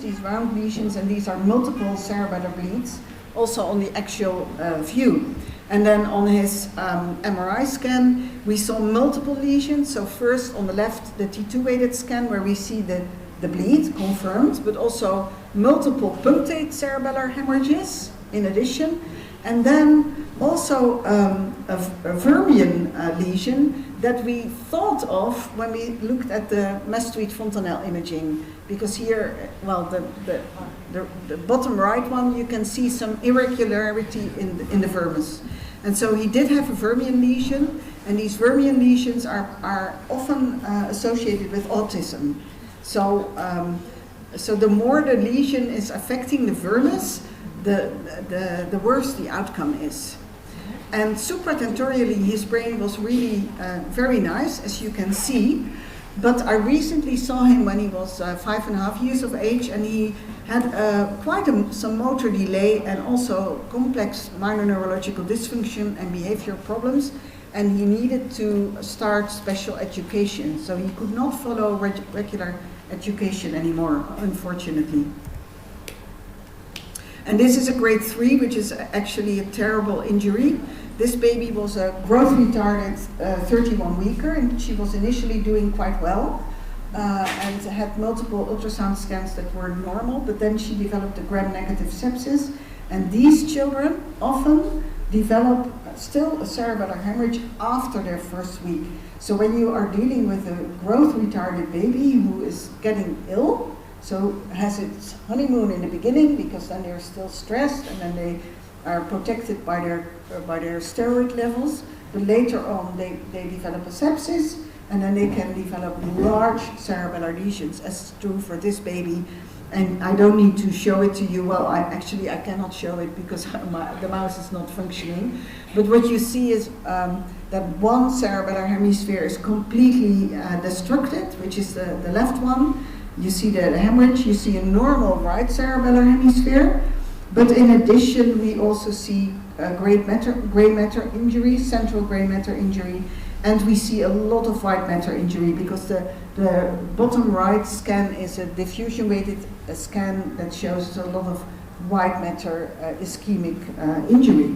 and these are multiple cerebellar bleeds, also on the axial view. And then on his MRI scan, we saw multiple lesions. So first on the left, the T2 weighted scan, where we see the bleed confirmed, but also multiple punctate cerebellar hemorrhages in addition. And then also a Vermean lesion that we thought of when we looked at the mastoid fontanelle imaging, because here, well, the bottom right one, you can see some irregularity in the vermis. And so he did have a Vermean lesion, and these Vermean lesions are often associated with autism. So, so the more the lesion is affecting the vermis, the worse the outcome is. And supratentorially, his brain was really very nice, as you can see. But I recently saw him when he was 5.5 years of age, and he had some motor delay and also complex minor neurological dysfunction and behavioral problems. And he needed to start special education, so he could not follow regular education anymore, unfortunately. And this is a grade 3, which is actually a terrible injury. This baby was a growth retarded 31-weeker, and she was initially doing quite well and had multiple ultrasound scans that were normal, but then she developed a gram-negative sepsis. And these children often develop still a cerebellar hemorrhage after their first week. So when you are dealing with a growth retarded baby who is getting ill, So has its honeymoon in the beginning because then they're still stressed and then they are protected by their steroid levels. But later on they develop a sepsis and then they can develop large cerebellar lesions, as true for this baby. And I don't need to show it to you. Well, I cannot show it because the mouse is not functioning. But what you see is that one cerebellar hemisphere is completely destructed, which is the left one. You see the hemorrhage, you see a normal right cerebellar hemisphere. But in addition, we also see gray matter injury, central gray matter injury, and we see a lot of white matter injury because the bottom right scan is a diffusion weighted scan that shows a lot of white matter ischemic injury.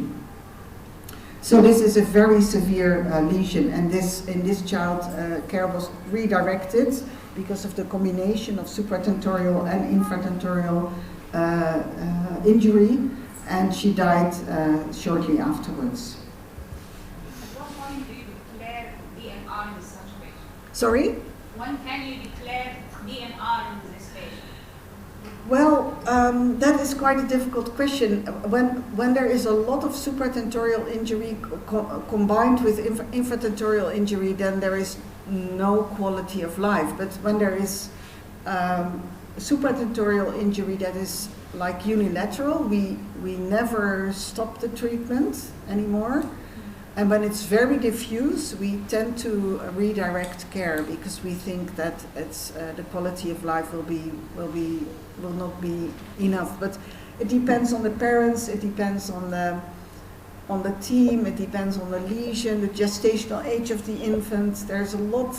So this is a very severe lesion, and in this child care was redirected because of the combination of supratentorial and infratentorial injury, and she died shortly afterwards. At what point do you declare DNR in such a patient? Sorry? When can you declare DNR in this patient? Well, that is quite a difficult question. When there is a lot of supratentorial injury combined with infratentorial injury, then there is no quality of life. But when there is supratentorial injury that is like unilateral, we never stop the treatment anymore. And when it's very diffuse, we tend to redirect care because we think that it's the quality of life will not be enough. But it depends on the parents, it depends on the team, it depends on the lesion, the gestational age of the infant. There's a lot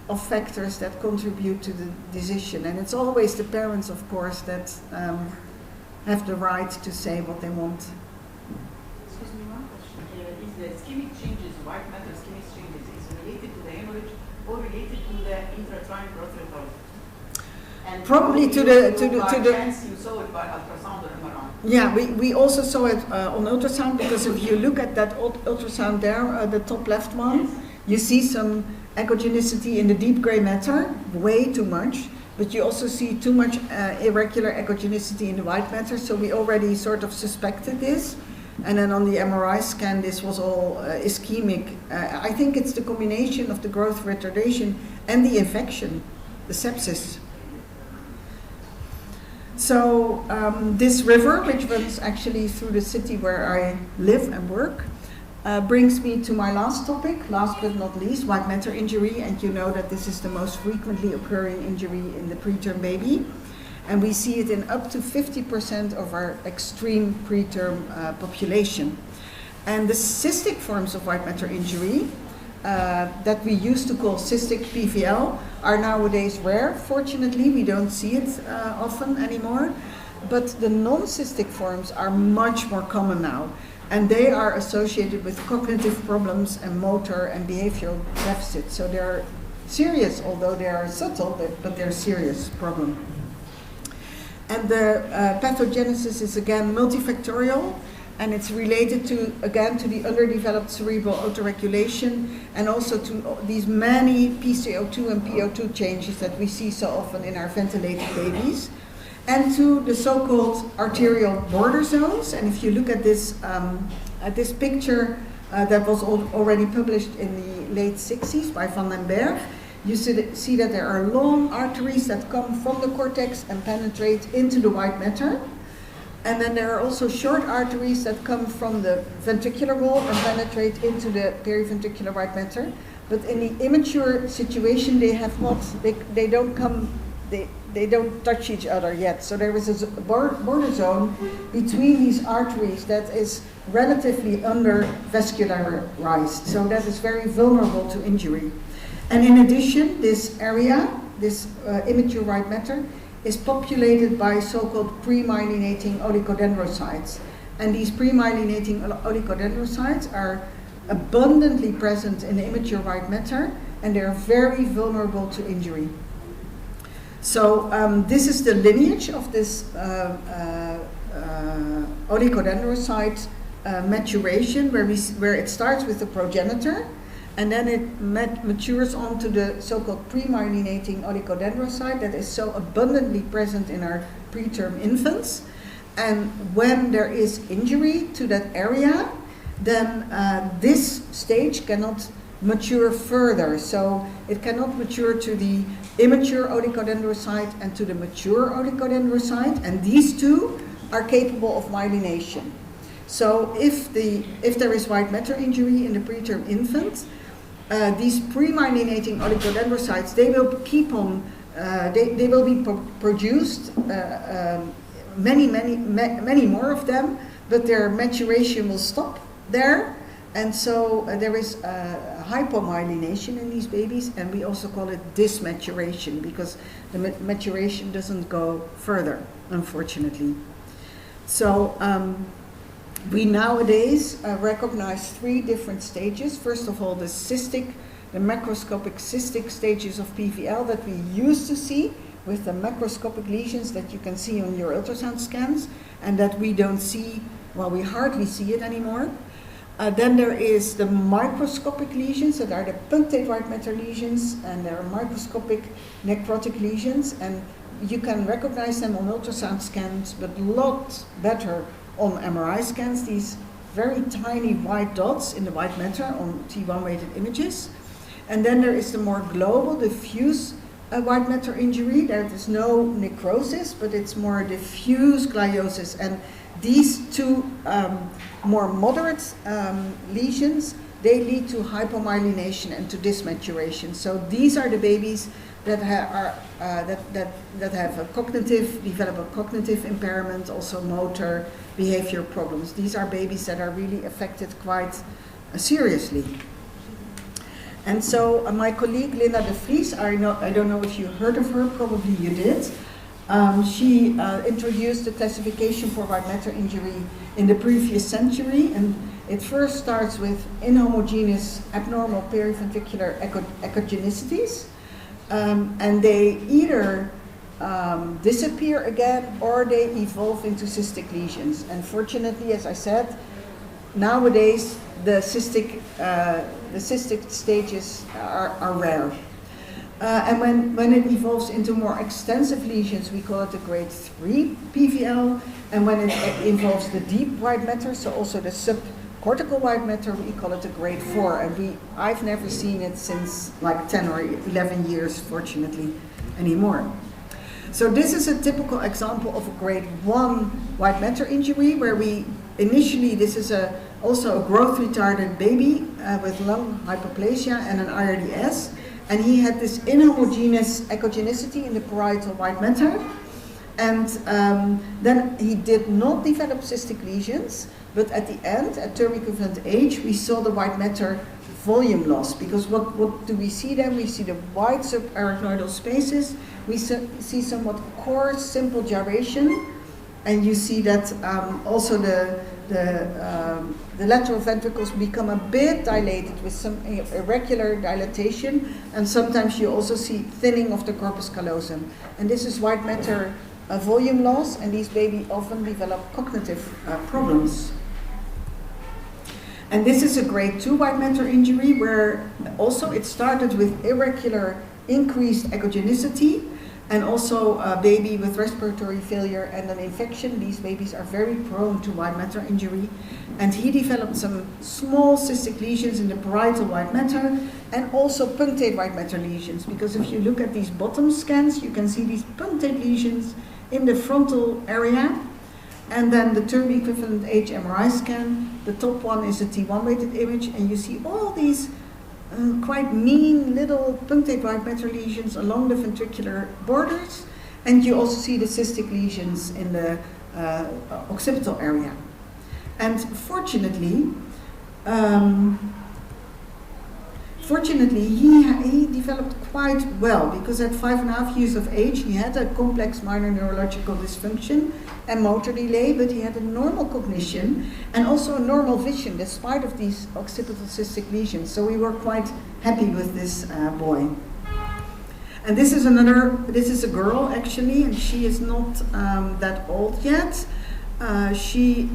of factors that contribute to the decision, and it's always the parents, of course, that have the right to say what they want. Excuse me, one question. Is the ischemic changes, white matter ischemic changes, is related to the hemorrhage or related to the intrauterine growth retard? And Probably to the chance you saw it by ultrasound or MRI? Yeah, we also saw it on ultrasound, because if you look at that ultrasound there, the top left one, you see some echogenicity in the deep gray matter, way too much, but you also see too much irregular echogenicity in the white matter, so we already sort of suspected this. And then on the MRI scan, this was all ischemic. I think it's the combination of the growth retardation and the infection, the sepsis. So this river, which runs actually through the city where I live and work, brings me to my last topic, last but not least, white matter injury. And you know that this is the most frequently occurring injury in the preterm baby. And we see it in up to 50% of our extreme preterm population. And the cystic forms of white matter injury that we used to call cystic PVL are nowadays rare. Fortunately, we don't see it often anymore. But the non-cystic forms are much more common now. And they are associated with cognitive problems and motor and behavioral deficits. So they're serious, although they are subtle, but they're serious problem. And the pathogenesis is again multifactorial, and it's related to the underdeveloped cerebral autoregulation, and also to these many PCO2 and PO2 changes that we see so often in our ventilated babies, and to the so-called arterial border zones. And if you look at this picture that was already published in the late 60s by Van den Berg, you see that there are long arteries that come from the cortex and penetrate into the white matter. And then there are also short arteries that come from the ventricular wall and penetrate into the periventricular white matter. But in the immature situation, they don't touch each other yet. So there is a border zone between these arteries that is relatively under-vascularized. So that is very vulnerable to injury. And in addition, this area, this immature white matter, is populated by so-called pre-myelinating oligodendrocytes. And these pre-myelinating oligodendrocytes are abundantly present in the immature white matter, and they are very vulnerable to injury. So this is the lineage of this oligodendrocyte maturation, where it starts with the progenitor. and then it matures onto the so-called pre-myelinating oligodendrocyte that is so abundantly present in our preterm infants. And when there is injury to that area, then this stage cannot mature further. So it cannot mature to the immature oligodendrocyte and to the mature oligodendrocyte, and these two are capable of myelination. So if there is white matter injury in the preterm infant, these pre-myelinating oligodendrocytes, they will keep on, they will be produced, many more of them, but their maturation will stop there. And so there is hypomyelination in these babies, and we also call it dysmaturation because the maturation doesn't go further, unfortunately. So we nowadays recognize 3 different stages. First of all, the macroscopic cystic stages of PVL that we used to see with the macroscopic lesions that you can see on your ultrasound scans, and that we don't see, well, we hardly see it anymore. Then there is the microscopic lesions that are the punctate white matter lesions, and there are microscopic necrotic lesions, and you can recognize them on ultrasound scans, but a lot better on MRI scans, these very tiny white dots in the white matter on T1 weighted images. And then there is the more global, diffuse white matter injury. There is no necrosis, but it's more diffuse gliosis. And these two more moderate lesions, they lead to hypomyelination and to dysmaturation. So these are the babies that have a develop a cognitive impairment, also motor behavior problems. These are babies that are really affected quite seriously. And so my colleague Linda de Vries, I don't know if you heard of her, probably you did. She introduced the classification for white matter injury in the previous century, and it first starts with inhomogeneous abnormal periventricular echogenicities, and they either disappear again or they evolve into cystic lesions. And fortunately, as I said, nowadays the cystic stages are rare. And when it evolves into more extensive lesions, we call it a grade 3 PVL. And when it involves the deep white matter, so also the subcortical white matter, we call it a grade 4. And I've never seen it since like 10 or 11 years, fortunately, anymore. So this is a typical example of a grade 1 white matter injury, where this is also a growth retarded baby with lung hypoplasia and an IRDS. And he had this inhomogeneous echogenicity in the parietal white matter. And then he did not develop cystic lesions, but at the end, at term equivalent age, we saw the white matter volume loss. Because what do we see then? We see the wide subarachnoidal spaces. We see somewhat coarse, simple gyration. And you see that also the lateral ventricles become a bit dilated with some irregular dilatation, and sometimes you also see thinning of the corpus callosum. And this is white matter volume loss, and these babies often develop cognitive problems. And this is a grade 2 white matter injury, where also it started with irregular increased echogenicity, and also a baby with respiratory failure and an infection. These babies are very prone to white matter injury. And he developed some small cystic lesions in the parietal white matter, and also punctate white matter lesions. Because if you look at these bottom scans, you can see these punctate lesions in the frontal area. And then the term equivalent age MRI scan, the top one is a T1 weighted image, and you see all these quite mean little punctate white matter lesions along the ventricular borders, and you also see the cystic lesions in the occipital area. And fortunately, he developed quite well, because at 5.5 years of age he had a complex minor neurological dysfunction and motor delay, but he had a normal cognition and also a normal vision despite of these occipital cystic lesions. So we were quite happy with this boy. And this is a girl actually, and she is not that old yet. She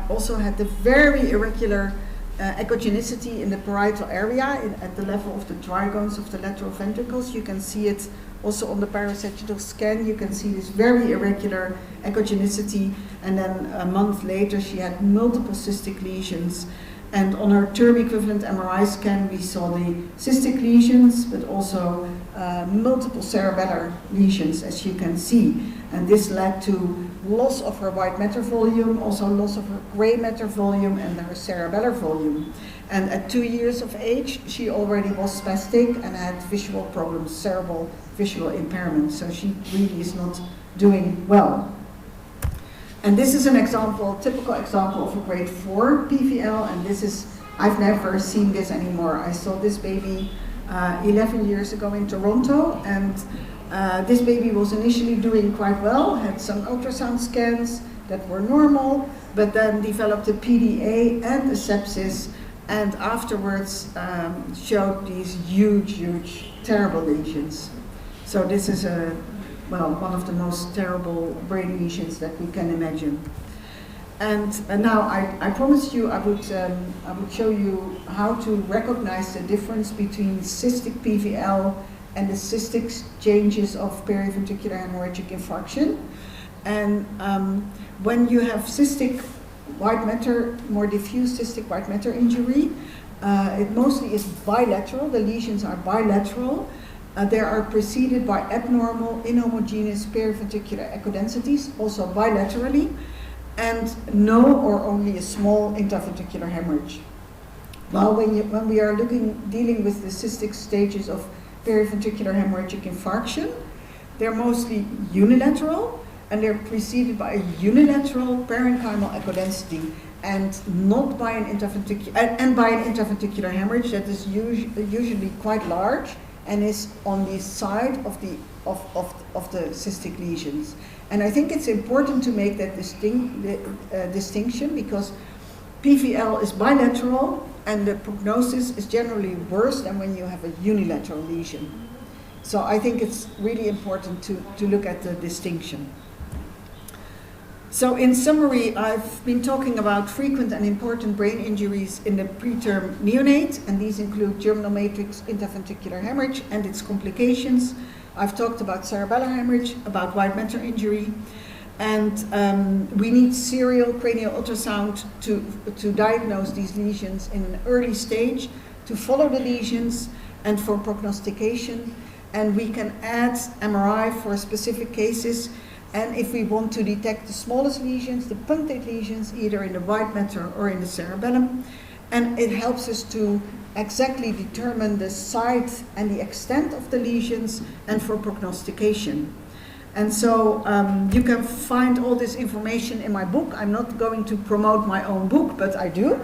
also had the very irregular echogenicity in the parietal area at the level of the trigones of the lateral ventricles. You can see it also on the parasagittal scan. You can see this very irregular echogenicity, and then a month later she had multiple cystic lesions. And on her term equivalent MRI scan we saw the cystic lesions, but also multiple cerebellar lesions, as you can see. And this led to loss of her white matter volume, also loss of her gray matter volume and her cerebellar volume. And at 2 years of age, she already was spastic and had visual problems, cerebral visual impairment. So she really is not doing well. And this is an example, typical example of a grade 4 PVL, and this is, I've never seen this anymore. I saw this baby 11 years ago in Toronto, and this baby was initially doing quite well, had some ultrasound scans that were normal, but then developed a PDA and a sepsis, and afterwards showed these huge, terrible lesions. So this is one of the most terrible brain lesions that we can imagine. And now I promised you I would show you how to recognize the difference between cystic PVL and the cystic changes of periventricular hemorrhagic infarction. And when you have cystic white matter, more diffuse cystic white matter injury, it mostly is bilateral. The lesions are bilateral. They are preceded by abnormal, inhomogeneous periventricular echo densities, also bilaterally, and no or only a small interventricular hemorrhage. While when we are dealing with the cystic stages of periventricular hemorrhagic infarction, they're mostly unilateral, and they're preceded by a unilateral parenchymal echo density, and not by an interventricular hemorrhage that is usually quite large and is on the side of the cystic lesions. And I think it's important to make that distinction, because PVL is bilateral and the prognosis is generally worse than when you have a unilateral lesion. So I think it's really important to look at the distinction. So in summary, I've been talking about frequent and important brain injuries in the preterm neonate, and these include germinal matrix interventricular hemorrhage and its complications. I've talked about cerebellar hemorrhage, about white matter injury, and we need serial cranial ultrasound to diagnose these lesions in an early stage, to follow the lesions and for prognostication. And we can add MRI for specific cases. And if we want to detect the smallest lesions, the punctate lesions, either in the white matter or in the cerebellum, and it helps us to exactly determine the size and the extent of the lesions and for prognostication. And so you can find all this information in my book. I'm not going to promote my own book, but I do.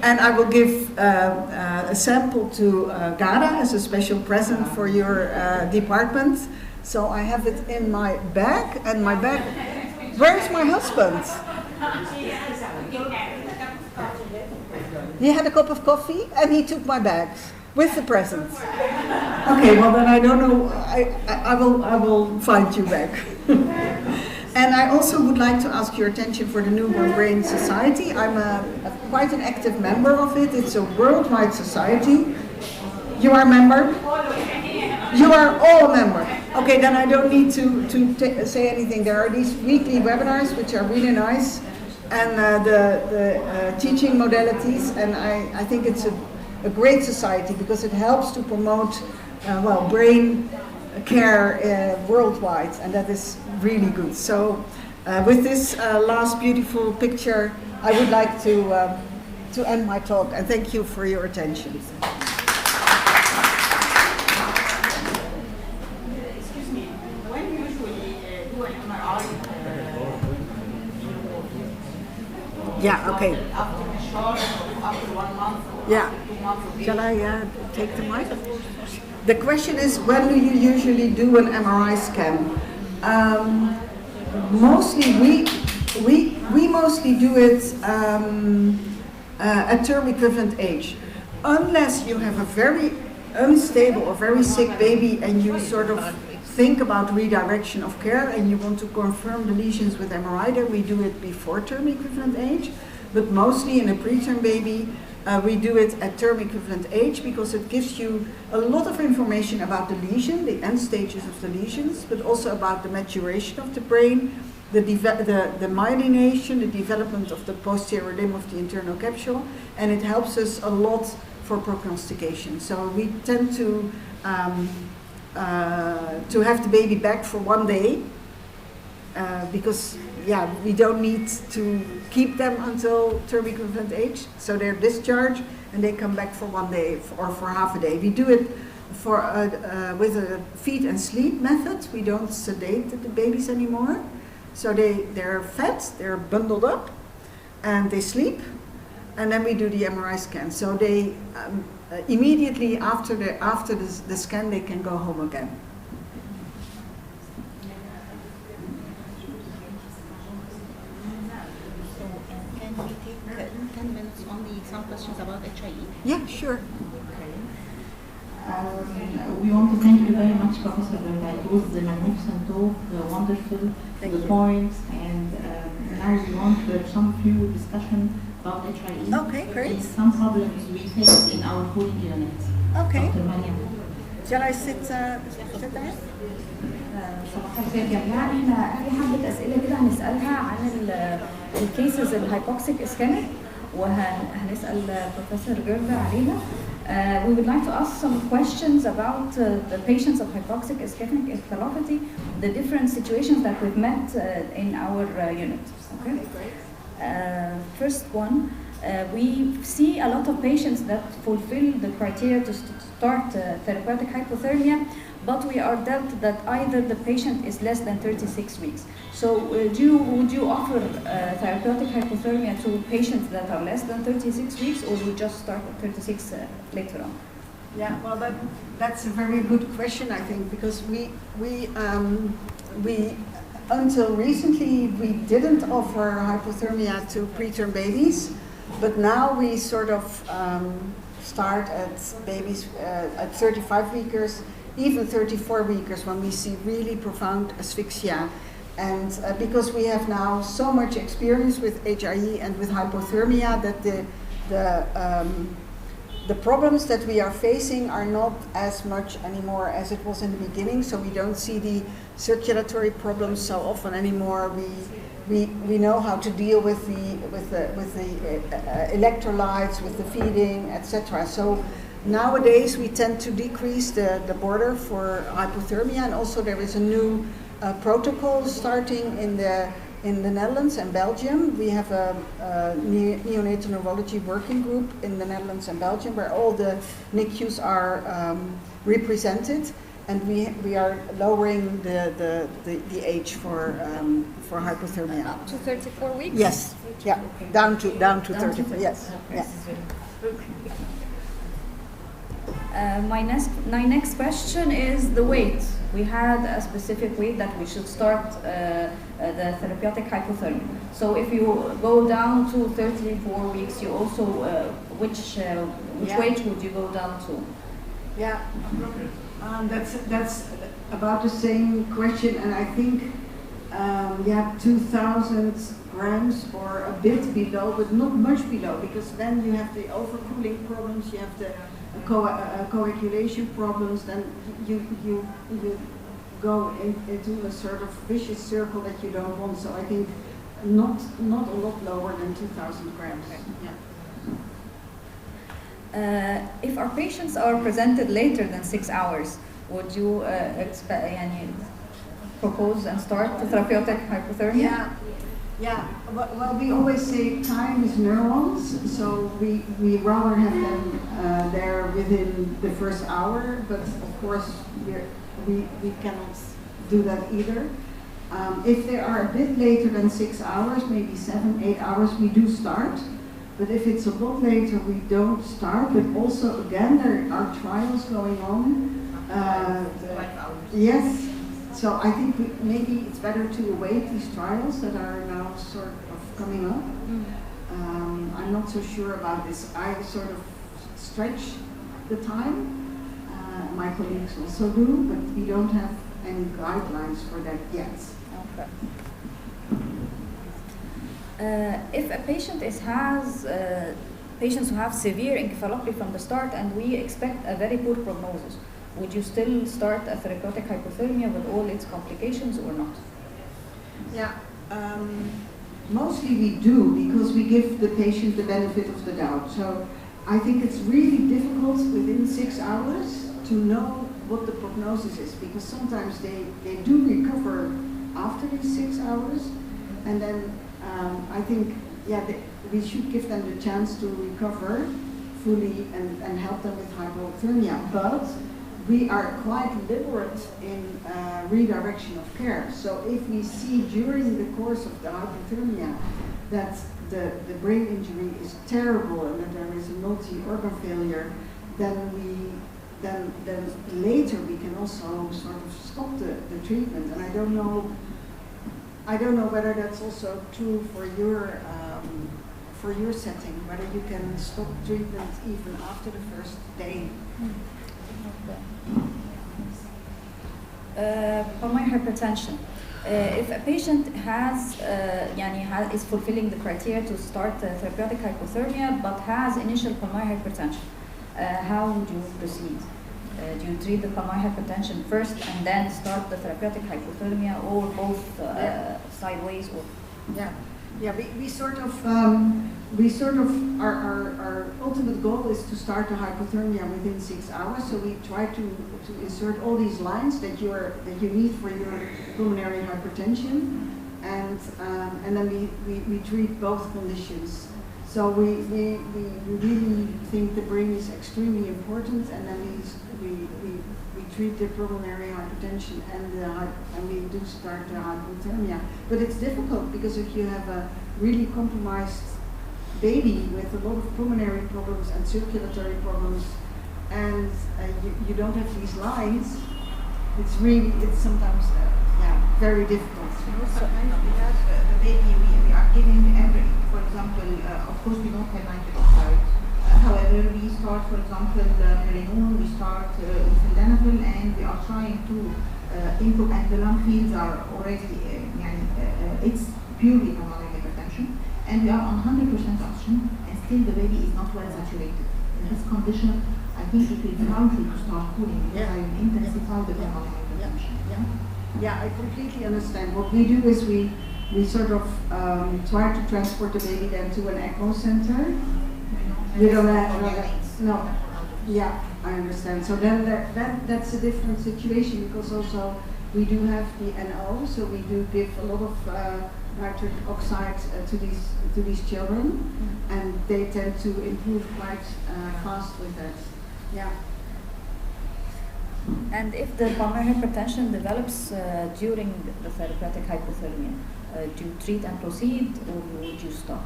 And I will give a sample to Gerda as a special present for your department. So I have it in my bag, and my bag, where's my husband? He had a cup of coffee and he took my bags with the presents. Okay, well then I don't know, I will find you back. And I also would like to ask your attention for the Newborn Brain Society. I'm quite an active member of it. It's a worldwide society. You are a member? You are all a member. Okay, then I don't need to say anything. There are these weekly webinars which are really nice, and the teaching modalities, and I think it's a great society because it helps to promote brain care worldwide, and that is really good. So with this last beautiful picture, I would like to end my talk, and thank you for your attention. Yeah, okay. After the shot, after 1 month, or Yeah. after 2 months of Shall I take the mic? The question is, when do you usually do an MRI scan? Mostly we mostly do it at term equivalent age, unless you have a very unstable or very sick baby and you sort of think about redirection of care and you want to confirm the lesions with MRI, then we do it before term equivalent age. But mostly in a preterm baby, We do it at term equivalent age because it gives you a lot of information about the lesion, the end stages of the lesions, but also about the maturation of the brain, the myelination, the development of the posterior limb of the internal capsule, and it helps us a lot for prognostication. So we tend to have the baby back for 1 day because we don't need to keep them until term equivalent age. So they're discharged and they come back for 1 day or for half a day. We do it for with a feed and sleep method. We don't sedate the babies anymore. So they're fed, they're bundled up, and they sleep, and then we do the MRI scan. So they immediately after the scan they can go home again. So can we take 10 minutes only some questions about HIE? Yeah, sure. We want to thank you very much, Professor Gerda. It was a magnificent talk, wonderful, Thank the you. points, and now we want to have some few discussion about HIE. Okay, great. And some problems we face in our cooling unit. Okay. Dr. Mariam. Shall I sit there? صباح الخير جميعا. احنا في حبه اسئله كده هنسالها عن الكيسز الهايبوكسيك اسكيميك وهنسال بروفيسور جيردا عليها. We would like to ask some questions about the patients of hypoxic ischemic encephalopathy, the different situations that we've met in our unit. Okay, great. First one, we see a lot of patients that fulfill the criteria to start therapeutic hypothermia, but we are dealt that either the patient is less than 36 weeks. So would you offer therapeutic hypothermia to patients that are less than 36 weeks, or you just start at 36 later on? Yeah, well, that's a very good question, I think, because we until recently we didn't offer hypothermia to preterm babies, but now we sort of start at babies at 35 weekers, even 34 weekers when we see really profound asphyxia. And because we have now so much experience with HIE and with hypothermia, that the problems that we are facing are not as much anymore as it was in the beginning. So we don't see the circulatory problems so often anymore. We know how to deal with the electrolytes, with the feeding, etc. So nowadays we tend to decrease the border for hypothermia, and also there is a new protocol starting in the Netherlands and Belgium. We have a neonatal neurology working group in the Netherlands and Belgium where all the NICUs are represented, and we are lowering the age for hypothermia. Up to 34 weeks? Yes, yeah, down to 34. Yes, yeah. My next question is the weight. We had a specific weight that we should start the therapeutic hypothermia. So if you go down to 34 weeks, you also which weight would you go down to? Yeah, that's about the same question, and I think 2,000 grams or a bit below, but not much below, because then you have the overcooling problems, you have the coagulation problems, then you go into a sort of vicious circle that you don't want. So I think not a lot lower than 2,000 grams. Yeah. If our patients are presented later than 6 hours, would you propose and start the therapeutic hypothermia? Yeah. Well, we always say time is neurons, so we rather have them there within the first hour, but of course we cannot do that either. If they are a bit later than 6 hours, maybe 7-8 hours, we do start. But if it's a lot later, we don't start. But also, again, there are trials going on. Yes. So I think maybe it's better to await these trials that are now sort of coming up. I'm not so sure about this. I sort of stretch the time. My colleagues also do, but we don't have any guidelines for that yet. Okay. If a patient has patients who have severe encephalopathy from the start and we expect a very poor prognosis, would you still start a therapeutic hypothermia with all its complications or not? Yeah, mostly we do because we give the patient the benefit of the doubt. So I think it's really difficult within 6 hours to know what the prognosis is, because sometimes they do recover after these 6 hours, and then I think we should give them the chance to recover fully and help them with hypothermia. But we are quite deliberate in redirection of care. So if we see during the course of the hypothermia that the brain injury is terrible and that there is a multi-organ failure, then later we can also sort of stop the treatment. And I don't know whether that's also true for your setting, whether you can stop treatment even after the first day. Pulmonary hypertension. If a patient is fulfilling the criteria to start therapeutic hypothermia but has initial pulmonary hypertension, how would you proceed? Do you treat the pulmonary hypertension first and then start the therapeutic hypothermia, or both sideways? Or we sort of our ultimate goal is to start the hypothermia within 6 hours. So we try to insert all these lines that you need for your pulmonary hypertension, and then we treat both conditions. So we really think the brain is extremely important, and then we treat the pulmonary hypertension and we do start the hypothermia. But it's difficult because if you have a really compromised baby with a lot of pulmonary problems and circulatory problems, and you don't have these lines, it's sometimes very difficult. Sometimes we have the baby, we are giving for example, of course we don't have nitric oxide. However, we start, for example, Merinone, we start sildenafil, and we are trying to improve, and the lung fields are already, it's purely pulmonary hypertension, and we are on 100% oxygen, and still the baby is not well saturated. In this condition, I think it will be harmful to start cooling because I will intensify the pulmonary hypertension. Yeah, I completely understand. What we do is we sort of try to transport the baby then to an ECMO center. We don't have no. Yeah, I understand. So then that's a different situation, because also we do have the NO, so we do give a lot of nitric oxide to these children, and they tend to improve quite fast with that. Yeah. And if the pulmonary hypertension develops during the therapeutic hypothermia, do you treat and proceed, or would you stop?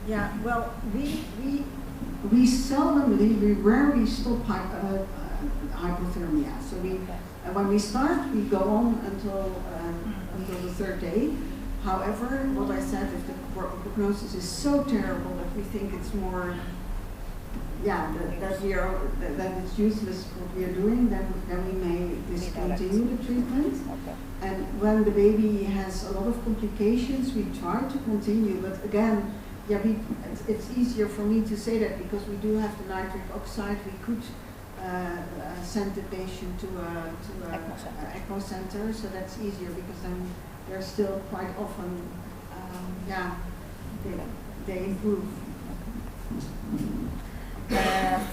Yeah, well, we rarely stop hypothermia. So when we start, we go on until the third day. However, what I said, if the prognosis is so terrible that we think it's more, that it's useless what we are doing, then we may discontinue the treatment. Okay. And when the baby has a lot of complications, we try to continue. But again, it's easier for me to say that because we do have the nitric oxide. We could send the patient to a ECMO center, so that's easier because then they're still quite often, they improve.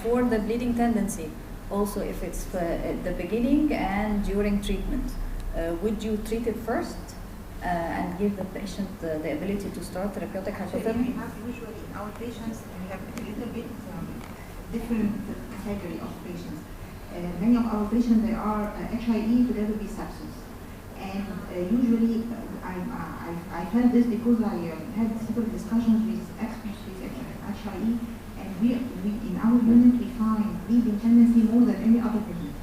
For the bleeding tendency, also if it's at the beginning and during treatment, would you treat it first and give the patient the ability to start therapeutic hypothermia? We have usually in our patients, we have a little bit different category of patients. Many of our patients, they are HIE together with sepsis. And usually, I felt this because I had several discussions with experts with HIE, and we in our unit we find bleeding tendency more than any other patient.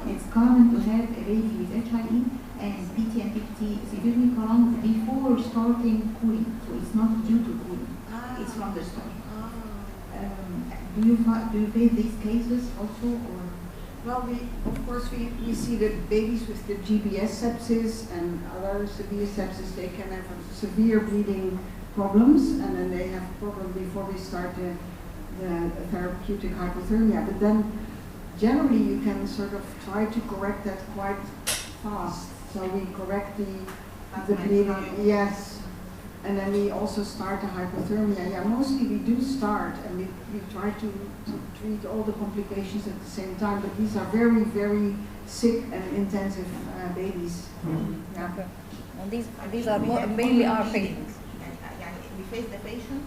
It's common to have a baby with HIE and PT and PPT severely prolonged before starting cooling, so it's not due to cooling. It's from the start. Do you face these cases also, or? Well, of course we see that babies with the GBS sepsis and other severe sepsis, they can have severe bleeding problems, and then they have problems before we start the the therapeutic hypothermia. But then generally you can sort of try to correct that quite fast. So we correct the bleeding, yes, and then we also start the hypothermia. Yeah, mostly we do start, and we try to treat all the complications at the same time, but these are very, very sick and intensive babies. Yeah. Okay. And these are mainly our patients. We faced the patient.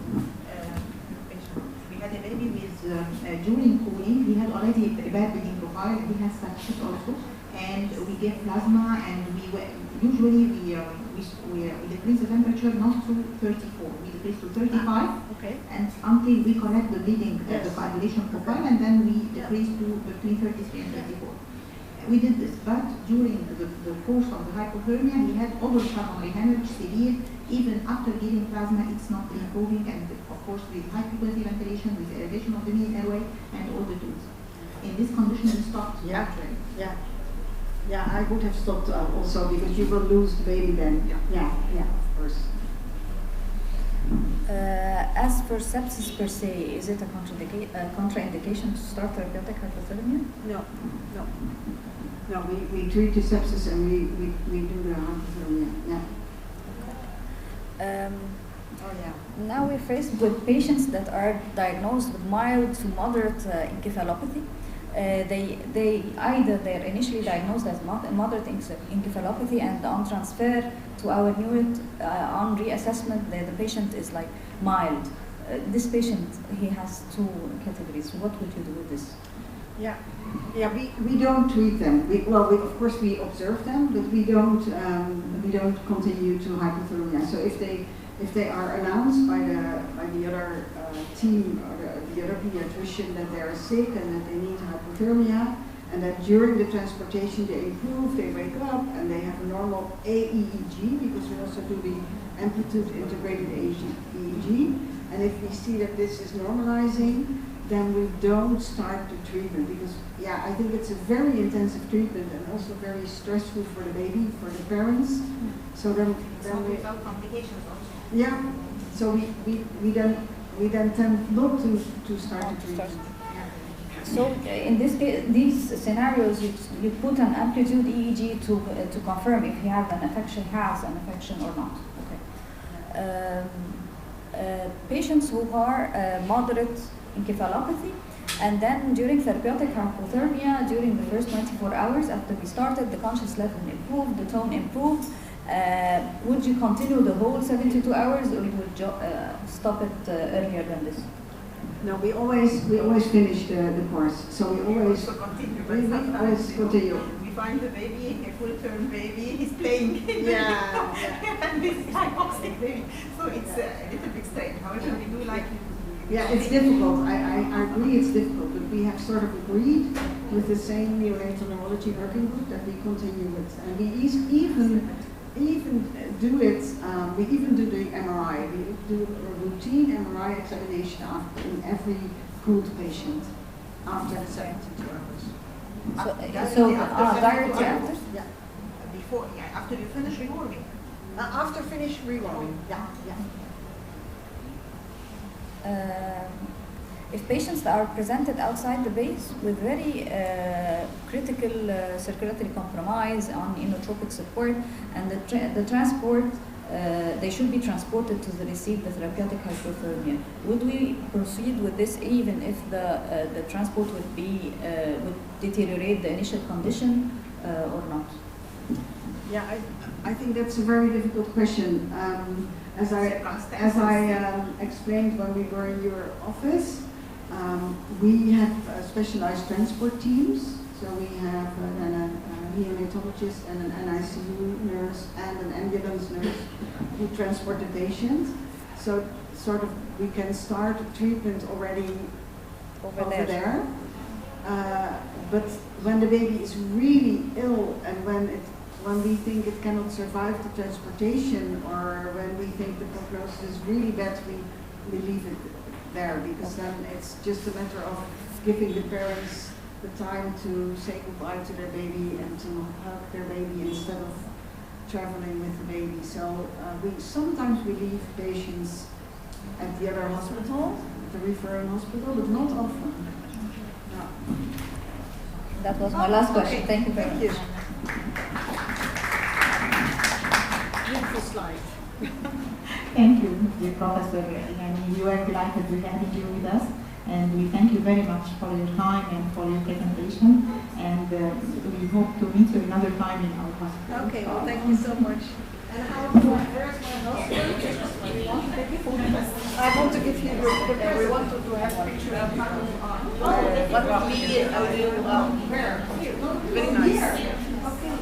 We had a baby with during cooling. He had already a bad bleeding profile. He has sepsis also, and we gave plasma, and usually we decrease the temperature not to 34. We decrease to 35. Okay. And until we correct the bleeding, Yes. the coagulation profile, and then we decrease to between 33 and 34. We did this, but during the course of the hypothermia, he had overpulmonary hemorrhage, severe. Even after giving plasma, it's not improving, and of course with high frequency ventilation, with elevation of the main airway, and all the tools. In this condition, we stopped. Yeah. actually. Yeah. Yeah, I would have stopped also because you will lose the baby then. Yeah. Yeah, of course. As for sepsis per se, is it a contraindication to start therapeutic hypothermia? No. No, we treat the sepsis and we do the hypothermia. Yeah. Oh yeah. Now we're faced with patients that are diagnosed with mild to moderate encephalopathy. They're initially diagnosed as moderate encephalopathy, and on transfer to our unit, on reassessment, the patient is like mild. This patient, he has two categories. What would you do with this? Yeah, we don't treat them. Of course we observe them, but we don't continue to hypothermia. So if they are announced by the other team or the other pediatrician that they are sick and that they need hypothermia, and that during the transportation they improve, they wake up and they have a normal AEEG, because we also do the amplitude integrated EEG, and if we see that this is normalizing, then we don't start the treatment, because I think it's a very intensive treatment and also very stressful for the baby, for the parents. So then we without complications also. yeah. So we then tend not to start the treatment. So in this case, these scenarios, you put an amplitude EEG to confirm if he has an infection or not. Okay. Patients who are moderate encephalopathy, and then during therapeutic hypothermia, during the first 24 hours after we started, the conscious level improved, the tone improved. Would you continue the whole 72 hours, or you would stop it earlier than this? No, we always finish the course. So we always continue. we always continue. We find the baby, a full-term baby, he's playing. Yeah. And this is hypoxic baby. So it's a little bit strange. However, we do like it. Yeah, it's difficult. I agree it's difficult, but we have sort of agreed with the same neonatal neurology working group that we continue with. And we even do it, we even do the MRI. We do a routine MRI examination in every cooled patient after the 72 hours. Directly after? Yeah. Before, after you finish rewarming. After finish rewarming. Yeah. If patients are presented outside the base with very critical circulatory compromise on inotropic support, and the transport, they should be transported to receive the therapeutic hypothermia. Would we proceed with this even if the transport would deteriorate the initial condition or not? Yeah, I think that's a very difficult question. As I explained when we were in your office, we have specialized transport teams. So we have a neonatologist and an NICU nurse and an ambulance nurse who transport the patient. So sort of we can start treatment already over there. But when the baby is really ill and when we think it cannot survive the transportation, or when we think the prognosis is really bad, we leave it there, because then it's just a matter of giving the parents the time to say goodbye to their baby and to hug their baby instead of traveling with the baby. So sometimes we leave patients at the other hospital, the referring hospital, but not often. No. That was my last question. Okay. Thank you very much. Beautiful slide. Thank you, dear Professor. And we were delighted to having you with us. And we thank you very much for your time and for your presentation. And we hope to meet you another time in our hospital. Okay, well, thank you so much. And where's my husband? Do you want to take it? I want to give you your picture. We want to have a picture of what me you where? Very nice. Okay.